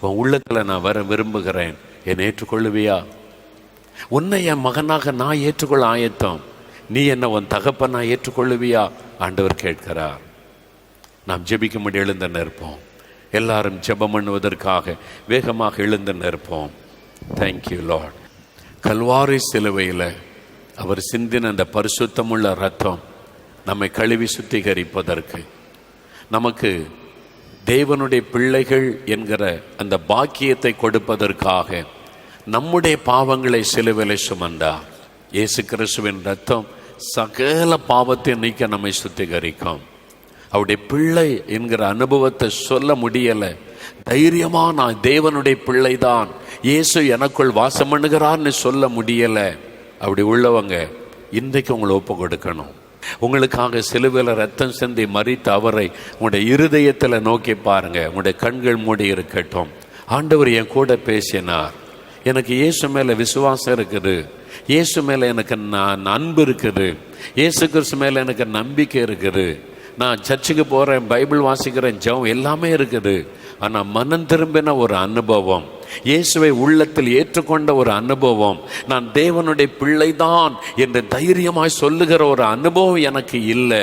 உன் உள்ளத்தில் நான் வர விரும்புகிறேன், என்னை ஏற்றுக்கொள்ளுவியா? உன்னை என் மகனாக நான் ஏற்றுக்கொள்ள ஆயத்தம், நீ என்ன உன் தகப்பனா ஏற்றுக்கொள்ளுவியா? ஆண்டவர் கேட்கிறார். நாம் ஜெபிக்க முடிய எழுந்து நிற்போம். எல்லாரும் ஜெபம் பண்ணுவதற்காக வேகமாக எழுந்து நிற்போம். Thank you Lord. கல்வாரி சிலுவையில் அவர் சிந்தின அந்த பரிசுத்தமுள்ள ரத்தம் நம்மை கழுவி சுத்திகரிப்பதற்கு, நமக்கு தேவனுடைய பிள்ளைகள் என்கிற அந்த பாக்கியத்தை கொடுப்பதற்காக நம்முடைய பாவங்களை சிலுவையில் சுமந்தார். இயேசு கிறிஸ்துவின் ரத்தம் சகல பாவத்தை நீக்க நம்மை சுத்திகரிக்கும். அவருடைய பிள்ளை என்கிற அனுபவத்தை சொல்ல முடியலை. தைரியமா நான் தேவனுடைய பிள்ளைதான், இயேசு எனக்குள் வாசம் பண்ணுகிறான்னு சொல்ல முடியலை. அப்படி உள்ளவங்க இன்றைக்கு உங்களை ஒப்பு கொடுக்கணும். உங்களுக்காக சிலுவையில் ரத்தம் சிந்தி மரித்த அவரை உங்களுடைய இருதயத்தில் நோக்கி பாருங்க. உங்களுடைய கண்கள் மூடி இருக்கட்டும். ஆண்டவர் என் கூட பேசினார், எனக்கு இயேசு மேலே விசுவாசம் இருக்குது, இயேசு மேலே எனக்கு அன்பு இருக்குது, இயேசு கிறிஸ்து மேலே எனக்கு நம்பிக்கை இருக்குது, நான் சர்ச்சுக்கு போகிறேன், பைபிள் வாசிக்கிறேன், ஜெபம் எல்லாமே இருக்குது. ஆனால் மனம் திரும்பின ஒரு அனுபவம், இயேசுவை உள்ளத்தில் ஏற்றுக்கொண்ட ஒரு அனுபவம், நான் தேவனுடைய பிள்ளைதான் என்று தைரியமாய் சொல்லுகிற ஒரு அனுபவம் எனக்கு இல்லை.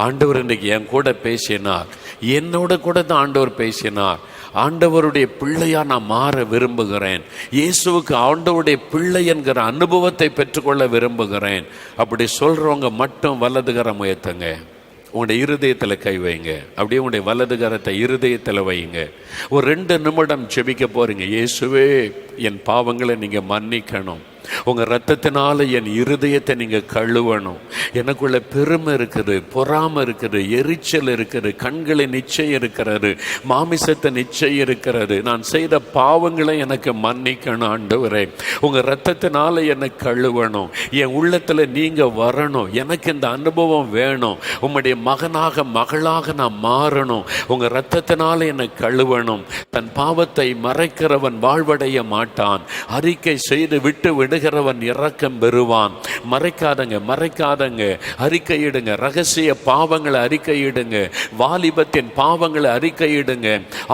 ஆண்டவர் இன்றைக்கு என் கூட பேசினார், என்னோட கூட தான் ஆண்டவர் பேசினார். ஆண்டவருடைய பிள்ளையா நான் மாற விரும்புகிறேன், இயேசுவுக்கு ஆண்டவருடைய பிள்ளை என்கிற அனுபவத்தை பெற்றுக்கொள்ள விரும்புகிறேன். அப்படி சொல்றவங்க மட்டும் வலதுகரம் உயர்த்துங்க. உங்களுடைய இருதயத்தில் கை வைங்க. அப்படியே உங்களுடைய வலது கரத்தை இருதயத்தில் வைங்க. ஒரு 2 நிமிடம் ஜெபிக்க போறீங்க. இயேசுவே, என் பாவங்களை நீங்க மன்னிக்கணும், உங்க ரத்தத்தினால என் இருதயத்தை நீங்க கழுவணும். எனக்குள்ள பெருமை இருக்குது, பொறாமை இருக்குது, எரிச்சல் இருக்குது, கண்களின் நிச்சயம் இருக்கிறது, மாமிசத்தை நிச்சயம் இருக்கிறது. நான் செய்த பாவங்களை எனக்கு மன்னிக்கணும் ஆண்டவரே. உங்க ரத்தத்தினால என்னை கழுவணும், என் உள்ளத்துல நீங்க வரணும், எனக்கு இந்த அனுபவம் வேணும், உம்முடைய மகனாக மகளாக நான் மாறணும், உங்க ரத்தத்தினால என்னை கழுவணும். தன் பாவத்தை மறைக்கிறவன் வாழ்வடைய மாட்டான், அறிக்கை செய்து விட்டு விடுகிறவன் இரக்கம் பெறுவான். மறைக்காதங்க, அறிக்கையிடுங்க. ரகசிய பாவங்களை அறிக்கையிடுங்க, வாலிபத்தின் பாவங்களை அறிக்கையிடுங்க.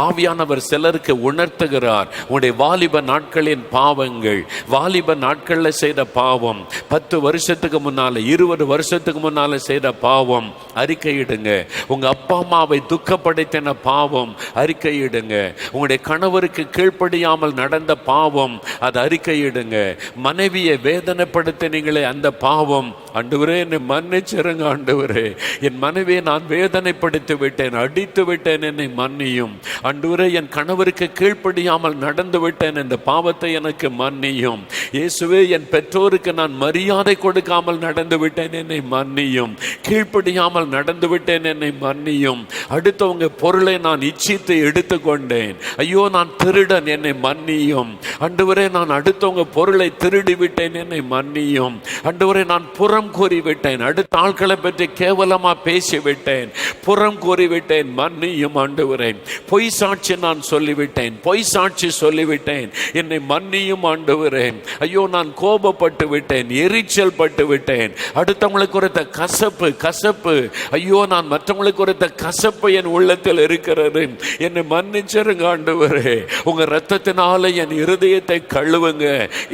ஆவியானவர் சிலருக்கு உணர்த்துகிறார், உன்னுடைய வாலிப நாட்களின் பாவங்கள், வாலிப நாட்களில் செய்த பாவம், 10 வருஷத்துக்கு முன்னால 20 வருஷத்துக்கு முன்னால செய்த பாவம் அறிக்கையிடுங்க. உங்க அப்பா அம்மாவை துக்கப்படுத்தின பாவம் அறிக்கையிடுங்க. உங்களுடைய கணவருக்கு கீழ்ப்படியாமல் நடந்த பாவம் அதை அறிக்கையிடுங்க. மனைவியை வேதனைப்படுத்தினீங்களே அந்த பாவம், ஆண்டவரே என்னை மன்னிச்சிருங்க ஆண்டவரே, என் மனைவியை நான் வேதனைப்படுத்தி விட்டேன், அடித்து விட்டேன், என்னை மன்னியும் ஆண்டவரே. என் கணவருக்கு கீழ்ப்படியாமல் நடந்து விட்டேன், இந்த பாவத்தை எனக்கு மன்னியும் இயேசுவே. என் பெற்றோருக்கு நான் மரியாதை கொடுக்காமல் நடந்து விட்டேன், என்னை மன்னியும். கீழ்ப்படியாமல் நடந்து விட்டேன், என்னை மன்னியும். அடுத்தவங்க பொருளை நான் இச்சித்து எடுத்துக்கொண்டேன், ஐயோ நான் திருடன், என்னை மன்னியும் ஆண்டவரே. நான் அடுத்தவங்க பொருளை திருடி விட்டேன், என்னை மன்னியும். ஆண்டவரே, நான் புறம் கூறிவிட்டேன், அடுத்த ஆட்களை பற்றி கேவலமா பேசிவிட்டேன், புறம் கூறிவிட்டேன், மன்னியும் ஆண்டவரே. பொய் சாட்சி நான் சொல்லிவிட்டேன், பொய் சாட்சி சொல்லிவிட்டேன், என்னை மன்னியும் ஆண்டவரே. ஐயோ, நான் கோபப்பட்டு விட்டேன், எரிச்சல் பட்டு விட்டேன், அடுத்தவங்களுக்கு குறித்த கசப்பு, ஐயோ, நான் மற்றவங்களுக்கு குறித்த கசப்பு என் உள்ளத்தில் இருக்கிறது, என்னை மன்னிச்சிருங்க ஆண்டவரே. உங்க இரத்தத்தினால என் இருதயத்தை கழுவுங்க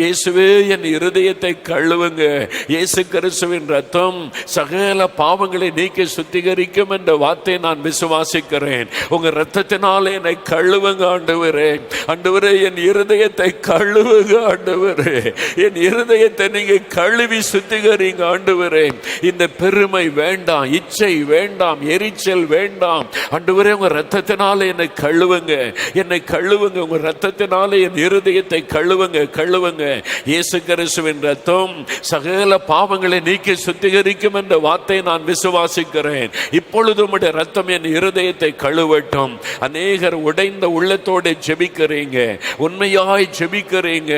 இயேசுவே, என் இருதயத்தை கழுவுங்க. இயேசு கிறிஸ்துவின் இரத்தம் சகல பாவங்களை நீக்கி சுத்திகரிக்கும் என்ற வார்த்தை நான் விசுவாசிக்கிறேன். உங்க இரத்தத்தினால என்னை கழுவுங்க ஆண்டவரே. ஆண்டவரே, என் இருதயத்தை கழுவுங்க ஆண்டவரே. என் இருதயத்தை நீங்க கழுவி சுத்திகரிங்க ஆண்டவரே. இந்த பெருமை வேண்டாம், இச்சை வேண்டாம், எரிச்சல் வேண்டாம் ஆண்டவரே. உங்க இரத்தத்தினால என்னை கழுவுங்க, என்னை கழுவுங்க. உங்க இரத்தத்தினால என் இருதயத்தை கழுவுங்க. இயேசு கிறிஸ்துவின் இரத்தம் சகல பாவங்களை நீக்கி சுத்திகரிக்கும் என்ற வார்த்தை நான் விசுவாசிக்கிறேன். இப்பொழுது உம்முடைய இரத்தம் என் இருதயத்தை கழுவட்டும். அநேகர் உடைந்த உள்ளத்தோடு ஜெபிக்கிறீங்க, உண்மையாய் ஜெபிக்கிறீங்க.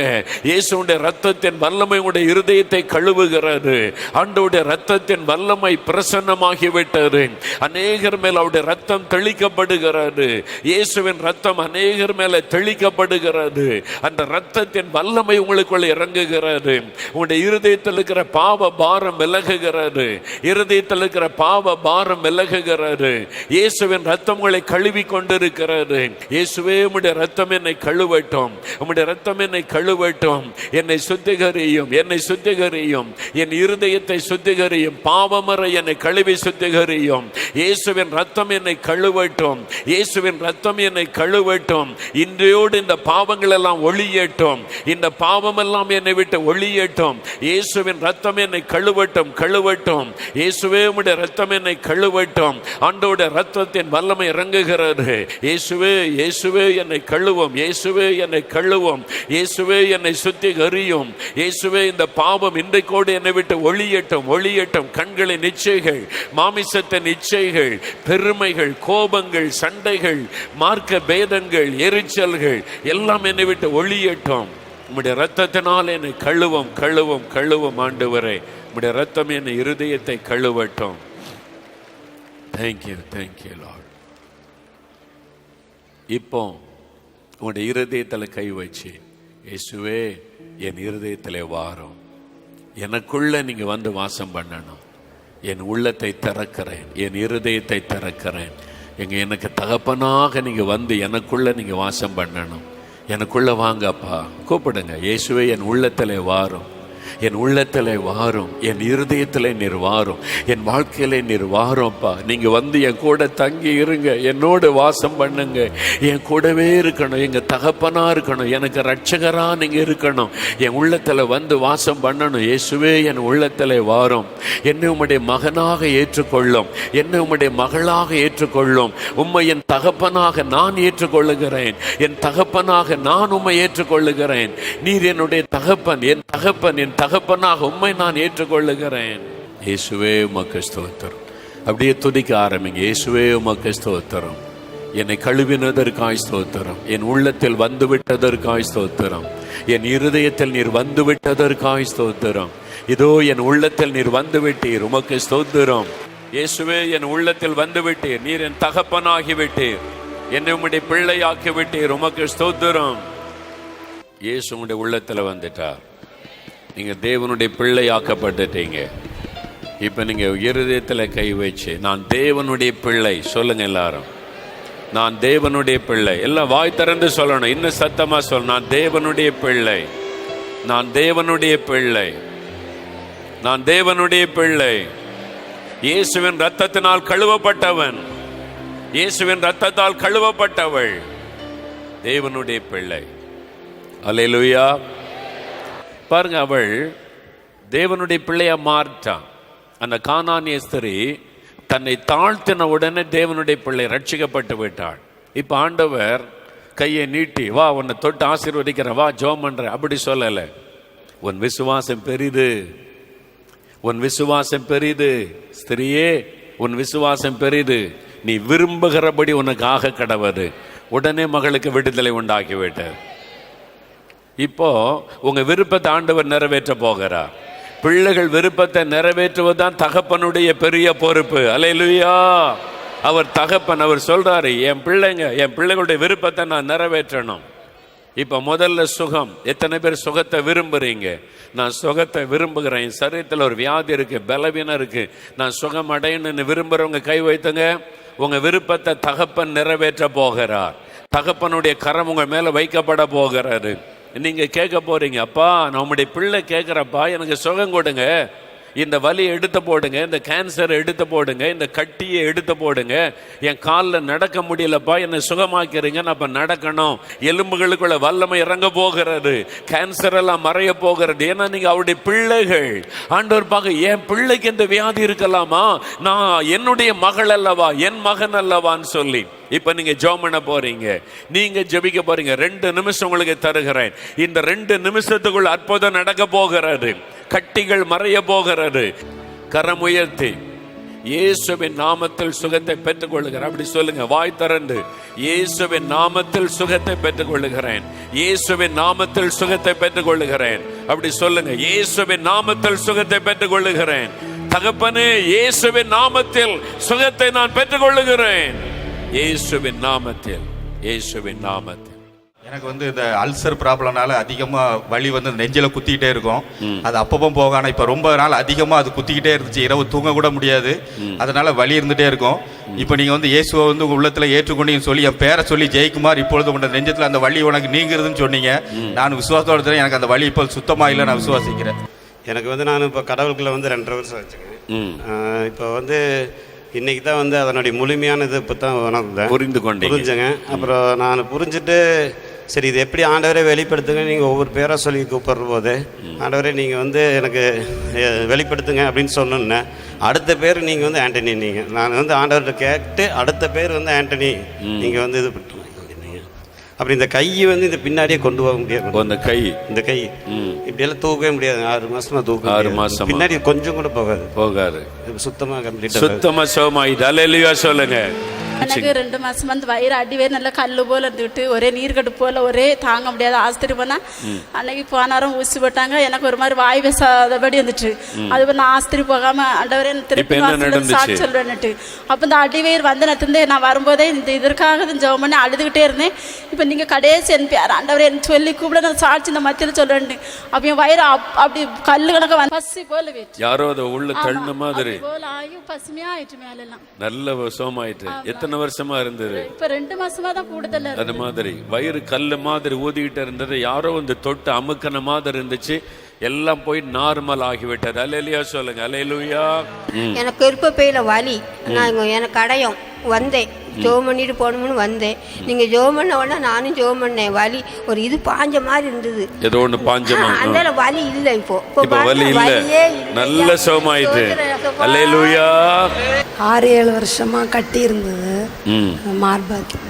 இயேசுடைய இரத்தத்தின் வல்லமை உடைய இருதயத்தை கழுவுகிறது. ஆண்டவருடைய இரத்தத்தின் வல்லமை பிரசன்னமாகிவிட்டது. அநேகர் மேல் அவருடைய இரத்தம் தெளிக்கப்படுகிறது. இயேசுவின் இரத்தம் அநேகர் மேல தெளிக்கப்படுகிறது. அந்த இரத்தத்தின் வல்லமை உங்களுக்குள்ள இறங்குகிறது. உங்களுடைய இருதயத்தில் இருக்கிற பாவ பாரம் விலகுகிறது. இருதயத்தில் இருக்கிற பாவ பாரம் விலகுகிறது. இயேசுவின் இரத்தம் உங்களை கழுவி கொண்டிருக்கிறது. இயேசுவே, உம்முடைய இரத்தம் என்னை கழுவட்டும், உம்முடைய இரத்தம் என்னை கழுவட்டும். என்னை சுத்திகரியும், என்னை சுத்திகரியும், என் இருதயத்தை சுத்திகரியும். பாவமற என்னை கழுவி சுத்திகரியும். இயேசுவின் இரத்தம் என்னை கழுவட்டும், இயேசுவின் இரத்தம் என்னை கழுவட்டும். இன்றையோடு இந்த பாவங்கள் எல்லாம் ஒளியட்டும், இந்த பாவம் எல்லாம் என்னை விட்டு ஒளியட்டும். இயேசுவின் இரத்தம் என்னை கழுவட்டும். இயேசுவே, உம்முடைய இரத்தம் என்னை கழுவட்டும். ஆண்டவருடைய இரத்தத்தின் வல்லமை இறங்குகிறது. இயேசுவே என்னை கழுவும், இயேசுவே என்னை கழுவும், இயேசுவே என்னை சுத்திகரியும். இயேசுவே, இந்த பாவம் இன்றைக்கோடு என்னை விட்டு ஒளியட்டும். கண்களின் இச்சைகள், மாமிசத்தின் இச்சைகள், பெருமைகள், கோபங்கள், சண்டைகள், மார்க்க பேதங்கள், எரிச்சல்கள் எல்லாம் என்னை விட்டு ஒளியட்டும். உம்முடைய இரத்தத்தினால் என்னை கழுவும் ஆண்டவரே. உம்முடைய இரத்தம் என்னை இருதயத்தை கழுவட்டும். Thank you Lord. இப்போ உங்களுடைய இருதயத்தில் கை வச்சு, இயேசுவே, என் இருதயத்தில் வாரும், எனக்குள்ள நீங்க வந்து வாசம் பண்ணணும். என் உள்ளத்தை திறக்கிறேன், என் இருதயத்தை திறக்கிறேன். எனக்கு தகப்பனாக நீங்க வந்து எனக்குள்ள நீங்க வாசம் பண்ணணும். எனக்குள்ள வாங்கப்பா, கூப்பிடுங்க. இயேசுவே, என் உள்ளத்திலே வாரும், என் உள்ளத்திலே வாரும், என் இருதயத்திலே நீர் வாரும், என் வாழ்க்கையிலே நீர் வாரும்ப்பா. நீங்க வந்து என் கூட தங்கி இருங்க, என்னோட வாசம் பண்ணுங்க, என் கூடவே இருக்கணும், எங்க தகப்பனா இருக்கணும், எனக்கு ரட்சகரா நீங்க இருக்கணும், என் உள்ளத்துல வந்து வாசம் பண்ணணும். இயேசுவே, என் உள்ளத்திலே வாரும், என்னை உம்முடைய மகனாக ஏற்றுக்கொள்ளும், என்னை உம்முடைய மகளாக ஏற்றுக்கொள்ளும். உம்மை என் தகப்பனாக நான் ஏற்றுக்கொள்ளுகிறேன், என் தகப்பனாக நான் உம்மை ஏற்றுக்கொள்ளுகிறேன். நீர் என்னுடைய தகப்பன், என் தகப்பனாக உம்மை நான் ஏற்றுக்கொள்ளுகிறேன். இயேசுவே, உமக்கு ஸ்தோத்திரம். அப்படியே துதிக்க ஆரம்பிங்க. இயேசுவே, உமக்கு ஸ்தோத்திரம். என்னை கழுவினதற்காய் ஸ்தோத்திரம், என் உள்ளத்தில் வந்து விட்டதற்காய் ஸ்தோத்திரம், என் இருதயத்தில் நீர் வந்து விட்டதற்காய் ஸ்தோத்திரம். இதோ என் உள்ளத்தில் நீர் வந்து விட்டீர், உமக்கு ஸ்தோத்திரம். இயேசுவே, என் உள்ளத்தில் வந்து விட்டீர், நீர் என் தகப்பனாகி விட்டீர், என்னை உம்முடைய பிள்ளையாக்கி விட்டீர், உமக்கு ஸ்தோத்திரம். இயேசு உங்களுடைய உள்ளத்தில் வந்துட்டார், நீங்க தேவனுடைய பிள்ளை ஆக்கப்பட்டுட்டீங்க. இப்ப நீங்க இருதயத்தில் கை வச்சு, நான் தேவனுடைய பிள்ளை சொல்லுங்க எல்லாரும். நான் தேவனுடைய பிள்ளை. எல்லாம் வாய் திறந்து சொல்லணும், இன்னும் சத்தமா சொல்ல. நான் தேவனுடைய பிள்ளை, நான் தேவனுடைய பிள்ளை, நான் தேவனுடைய பிள்ளை. இயேசுவின் இரத்தத்தினால் கழுவப்பட்டவன், இயேசுவின் இரத்தத்தால் கழுவப்பட்டவள், தேவனுடைய பிள்ளை. அல்லேலூயா. பாருங்க, அவள் தேவனுடைய பிள்ளையா மாறிட்டான். அந்த கானானிய ஸ்திரீ தன்னை தாழ்த்தின உடனே தேவனுடைய பிள்ளை ரட்சிக்கப்பட்டு விட்டாள். இப்ப ஆண்டவர் கையை நீட்டி, வா உன்னை தொட்டு ஆசீர்வதிக்கிறேன், வா ஜெபம் பண்ற, அப்படி சொல்லல. உன் விசுவாசம் பெரிது, உன் விசுவாசம் பெரிது, ஸ்திரியே உன் விசுவாசம் பெரிது, நீ விரும்புகிறபடி உனக்கு ஆக கடவது. உடனே மகளுக்கு விடுதலை உண்டாக்கிவிட்டார். இப்போ உங்க விருப்பத்தை ஆண்டவர் நிறைவேற்ற போகிறார். பிள்ளைகள் விருப்பத்தை நிறைவேற்றுவதுதான் தகப்பனுடைய பெரிய பொறுப்பு. அல்லேலூயா. அவர் தகப்பன், அவர் சொல்றாரு, என் பிள்ளைகளுடைய விருப்பத்தை நான் நிறைவேற்றணும். இப்ப முதல்ல சுகம். எத்தனை பேர் சுகத்தை விரும்புறீங்க? நான் சுகத்தை விரும்புகிறேன். என் சரீரத்தில் ஒரு வியாதி இருக்கு, பலவீனம் இருக்கு, நான் சுகம் அடையணும்னு விரும்புறவங்க கை வைத்துங்க. உங்க விருப்பத்தை தகப்பன் நிறைவேற்ற போகிறார். தகப்பனுடைய கரம் உங்க மேல வைக்கப்பட போகிறாரு. நீங்க கேட்க போறீங்க, அப்பா நான் உங்களுடைய பிள்ளை கேட்கிறப்பா, எனக்கு சுகம் கொடுங்க, இந்த வலியை எடுத்து போடுங்க, இந்த கேன்சரை எடுத்து போடுங்க, இந்த கட்டியை எடுத்து போடுங்க, என் காலில் நடக்க முடியலப்பா, என்னை சுகமாக்கிறீங்க, நான் அப்ப நடக்கணும். எலும்புகளுக்குள்ள வல்லமை இறங்க போகிறது, கேன்சர் எல்லாம் மறைய போகிறது. ஏன்னா நீங்க அவருடைய பிள்ளைகள். ஆண்டவர் பார்க்க, என் பிள்ளைக்கு இந்த வியாதி இருக்கலாமா, நான் என்னுடைய மகள் அல்லவா, என் மகன் அல்லவான்னு சொல்லி இப்ப நீங்க ஜெபம் பண்ண போறீங்க, நீங்க ஜெபிக்க போறீங்க. 2 நிமிஷம் உங்களுக்கு தருகிறேன். இந்த 2 நிமிஷத்துக்குள்ள அற்புதம் நடக்க போகிறது. கட்டிகள் மறைய போகிறது. கரம் உயர்த்தி இயேசுவின் நாமத்தில் சுகத்தை பெற்றுக் கொள்ளுகிறேன். அப்படி சொல்லுங்க, வாய் திறந்து, இயேசுவின் நாமத்தில் சுகத்தை பெற்றுக் கொள்ளுகிறேன், இயேசுவின் நாமத்தில் சுகத்தை பெற்றுக் கொள்ளுகிறேன். அப்படி சொல்லுங்க, இயேசுவின் நாமத்தில் சுகத்தை பெற்றுக் கொள்ளுகிறேன். தகப்பனே, இயேசுவின் நாமத்தில் சுகத்தை நான் பெற்றுக் கொள்ளுகிறேன். இயேசுவின் நாமத்தில், இயேசுவின் நாமத்தில். எனக்கு இந்த அல்சர் ப்ராப்ளம்னால அதிகமாக வலி நெஞ்சில் குத்திக்கிட்டே இருக்கும். அது அப்பப்போ போகான இப்போ ரொம்ப நாள் அதிகமாக அது குத்திக்கிட்டே இருந்துச்சு. இரவு தூங்க கூட முடியாது, அதனால வலி இருந்துகிட்டே இருக்கும். இப்போ நீங்கள் இயேசுவை உங்கள் உள்ளத்தில் ஏற்றுக்கொண்டீங்கன்னு சொல்லி என் பேரை சொல்லி ஜெயக்குமார், இப்பொழுது உங்கள் நெஞ்சத்தில் அந்த வலி உனக்கு நீங்கிறதுன்னு சொன்னீங்க. நான் விசுவாசத்தோட எனக்கு அந்த வலி இப்போ சுத்தமாக இல்லை, நான் விசுவாசிக்கிறேன். எனக்கு நான் இப்போ கடவுளுக்குள்ள 2.5 வருஷம் வச்சுக்கேன். இப்போ இன்னைக்கு தான் அதனுடைய முழுமையான இது இப்போ தான் உணர்ந்தேன், புரிஞ்சுங்க. அப்புறம் நான் புரிஞ்சுட்டு, சரி இது எப்படி ஆண்டவரே வெளிப்படுத்துங்க, நீங்கள் ஒவ்வொரு பேராக சொல்லி கூப்பிடுற போது, ஆண்டவரே நீங்கள் எனக்கு வெளிப்படுத்துங்க அப்படின்னு சொன்னோன்னே, அடுத்த பேர் நீங்கள் ஆண்டனி. நீங்கள் நான் ஆண்டவர்கிட்ட கேட்டு அடுத்த பேர் ஆண்டனி, நீங்கள் இது பண்ணுங்க அப்படி. இந்த கை இந்த பின்னாடியே கொண்டு போக முடியாது. இந்த கை இப்படியெல்லாம் தூக்கவே முடியாது. 6 மாசமா தூக்க, 6 மாசம் பின்னாடி கொஞ்சம் கூட போகாது. சுத்தமா சுத்தமா சோமாயிட்டு. அல்லேலூயா சொல்லுங்க. எனக்கு 2 மாசமா வயிறு அடிவே நல்லா கல்லு போல இருந்துவிட்டு, ஒரே நீர்க்கட்டு போல, ஒரே தாங்க முடியாது. ஆஸ்பத்திரி போனா அன்னைக்கு போனாரும் ஊசி போட்டாங்க, எனக்கு ஒரு மாதிரி வாய் பேசாதபடி வந்துட்டு. அது நான் ஆஸ்பத்திரி போகாம ஆண்டவரே திருப்பி சாட்சி சொல்வேன்னுட்டு. அப்ப இந்த அடிவயிறு நான் வரும்போதே இதற்காக ஜெபம் பண்ணி அழுதுகிட்டே இருந்தேன். இப்ப நீங்க கடைசி என் பேர் ஆண்டவரே சொல்லி கூப்பிட நான் சாட்சி இந்த மத்தியில சொல்றேன். அப்ப என் வயிறு அப்படி கல்லு கணக்க பசி போல யாரோ உள்ள தள்ள மாதிரி போல ஆகி பசுமையா ஆயிட்டு, மேலெல்லாம் நல்ல சோமாயிட்டு. எத்தனை வருஷமா இருந்தது? இப்ப 2 மாசமா தான் கூடுதல். அது மாதிரி வயிறு கல்லு மாதிரி ஊதிக்கிட்டு இருந்தது, யாரோ தொட்டு அமுக்கன மாதிரி இருந்துச்சு, எல்லாம் போய் நார்மல் ஆகிவிட்டது. அல்லேலூயா சொல்லுங்க. அல்லேலூயா. எனக்கு கர்ப்பப்பையில வலி, நான் எனக்கு அடையும் வந்தேன், ஜெபம் பண்ணிட்டு போகணும்னு வந்தேன். நீங்க ஜெபம் பண்ண உடனே நானும் ஜெபம் பண்ணேன். வலி ஒரு இது பாஞ்ச மாதிரி இருந்தது, ஏதோ ஒண்ணு பாஞ்சமா. அந்த வலி இல்ல, இப்போ வலி இல்ல, நல்ல சுகமாயிட்டு. அல்லேலூயா. 6-7 வருஷமா கட்டி இருந்தது மார்பகத்துல.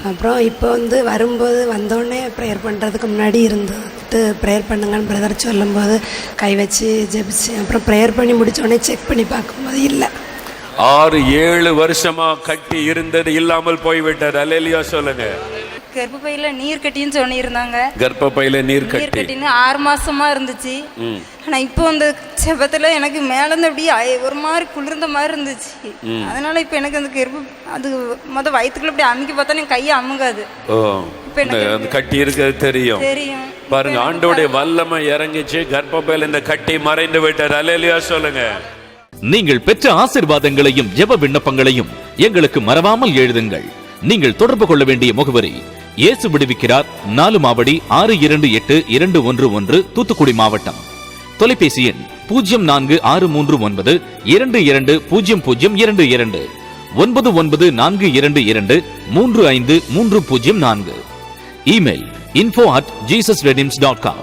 அப்புறம் இப்போ வரும்போது வந்தோடனே ப்ரேயர் பண்ணுறதுக்கு முன்னாடி இருந்துட்டு ப்ரேயர் பண்ணுங்கன்னு பிரதர் சொல்லும்போது கை வச்சு ஜெபிச்சு, அப்புறம் ப்ரேயர் பண்ணி முடிச்சோடனே செக் பண்ணி பார்க்கும்போது இல்லை. 6-7 வருஷமா கட்டி இருந்தது இல்லாமல் போய்விட்டது. அல்லேலூயா சொல்லுங்க. கர்ப்பப்பையில நீர் கட்டின்னு சொல்லியிருந்தாங்க. கர்ப்பப்பையில நீர் கட்டின்னு 6 மாசமா இருந்துச்சு. ஆனா இப்போ அந்த செபத்துல எனக்கு மேல இருந்து அப்படியே ஒரு மாதிரி குளிர்ந்த மாதிரி இருந்துச்சு. அதனால இப்ப எனக்கு அது வயிற்றுக்குள்ள அப்படி அமுக்கி பார்த்தா என் கையை அமுங்காது. கட்டி இருக்கிறது தெரியும். பாருங்க, ஆண்டோடைய வல்லமை இறங்கிச்சு, கர்ப்பப்பையில இந்த கட்டி மறைந்து விட்டார். அல்லேலூயா சொல்லுங்க. நீங்கள் பெற்ற ஆசீர்வாதங்களையும் ஜெப விண்ணப்பங்களையும் எங்களுக்கு மறவாமல் எழுதுங்கள். நீங்கள் தொடர்பு கொள்ள வேண்டிய முகவரி: இயேசு விடுவிக்கிறார், 4 மாவடி 628-211, தூத்துக்குடி மாவட்டம். தொலைபேசி எண் 046392200022, 9942235304. Email info@jesusredeems.com.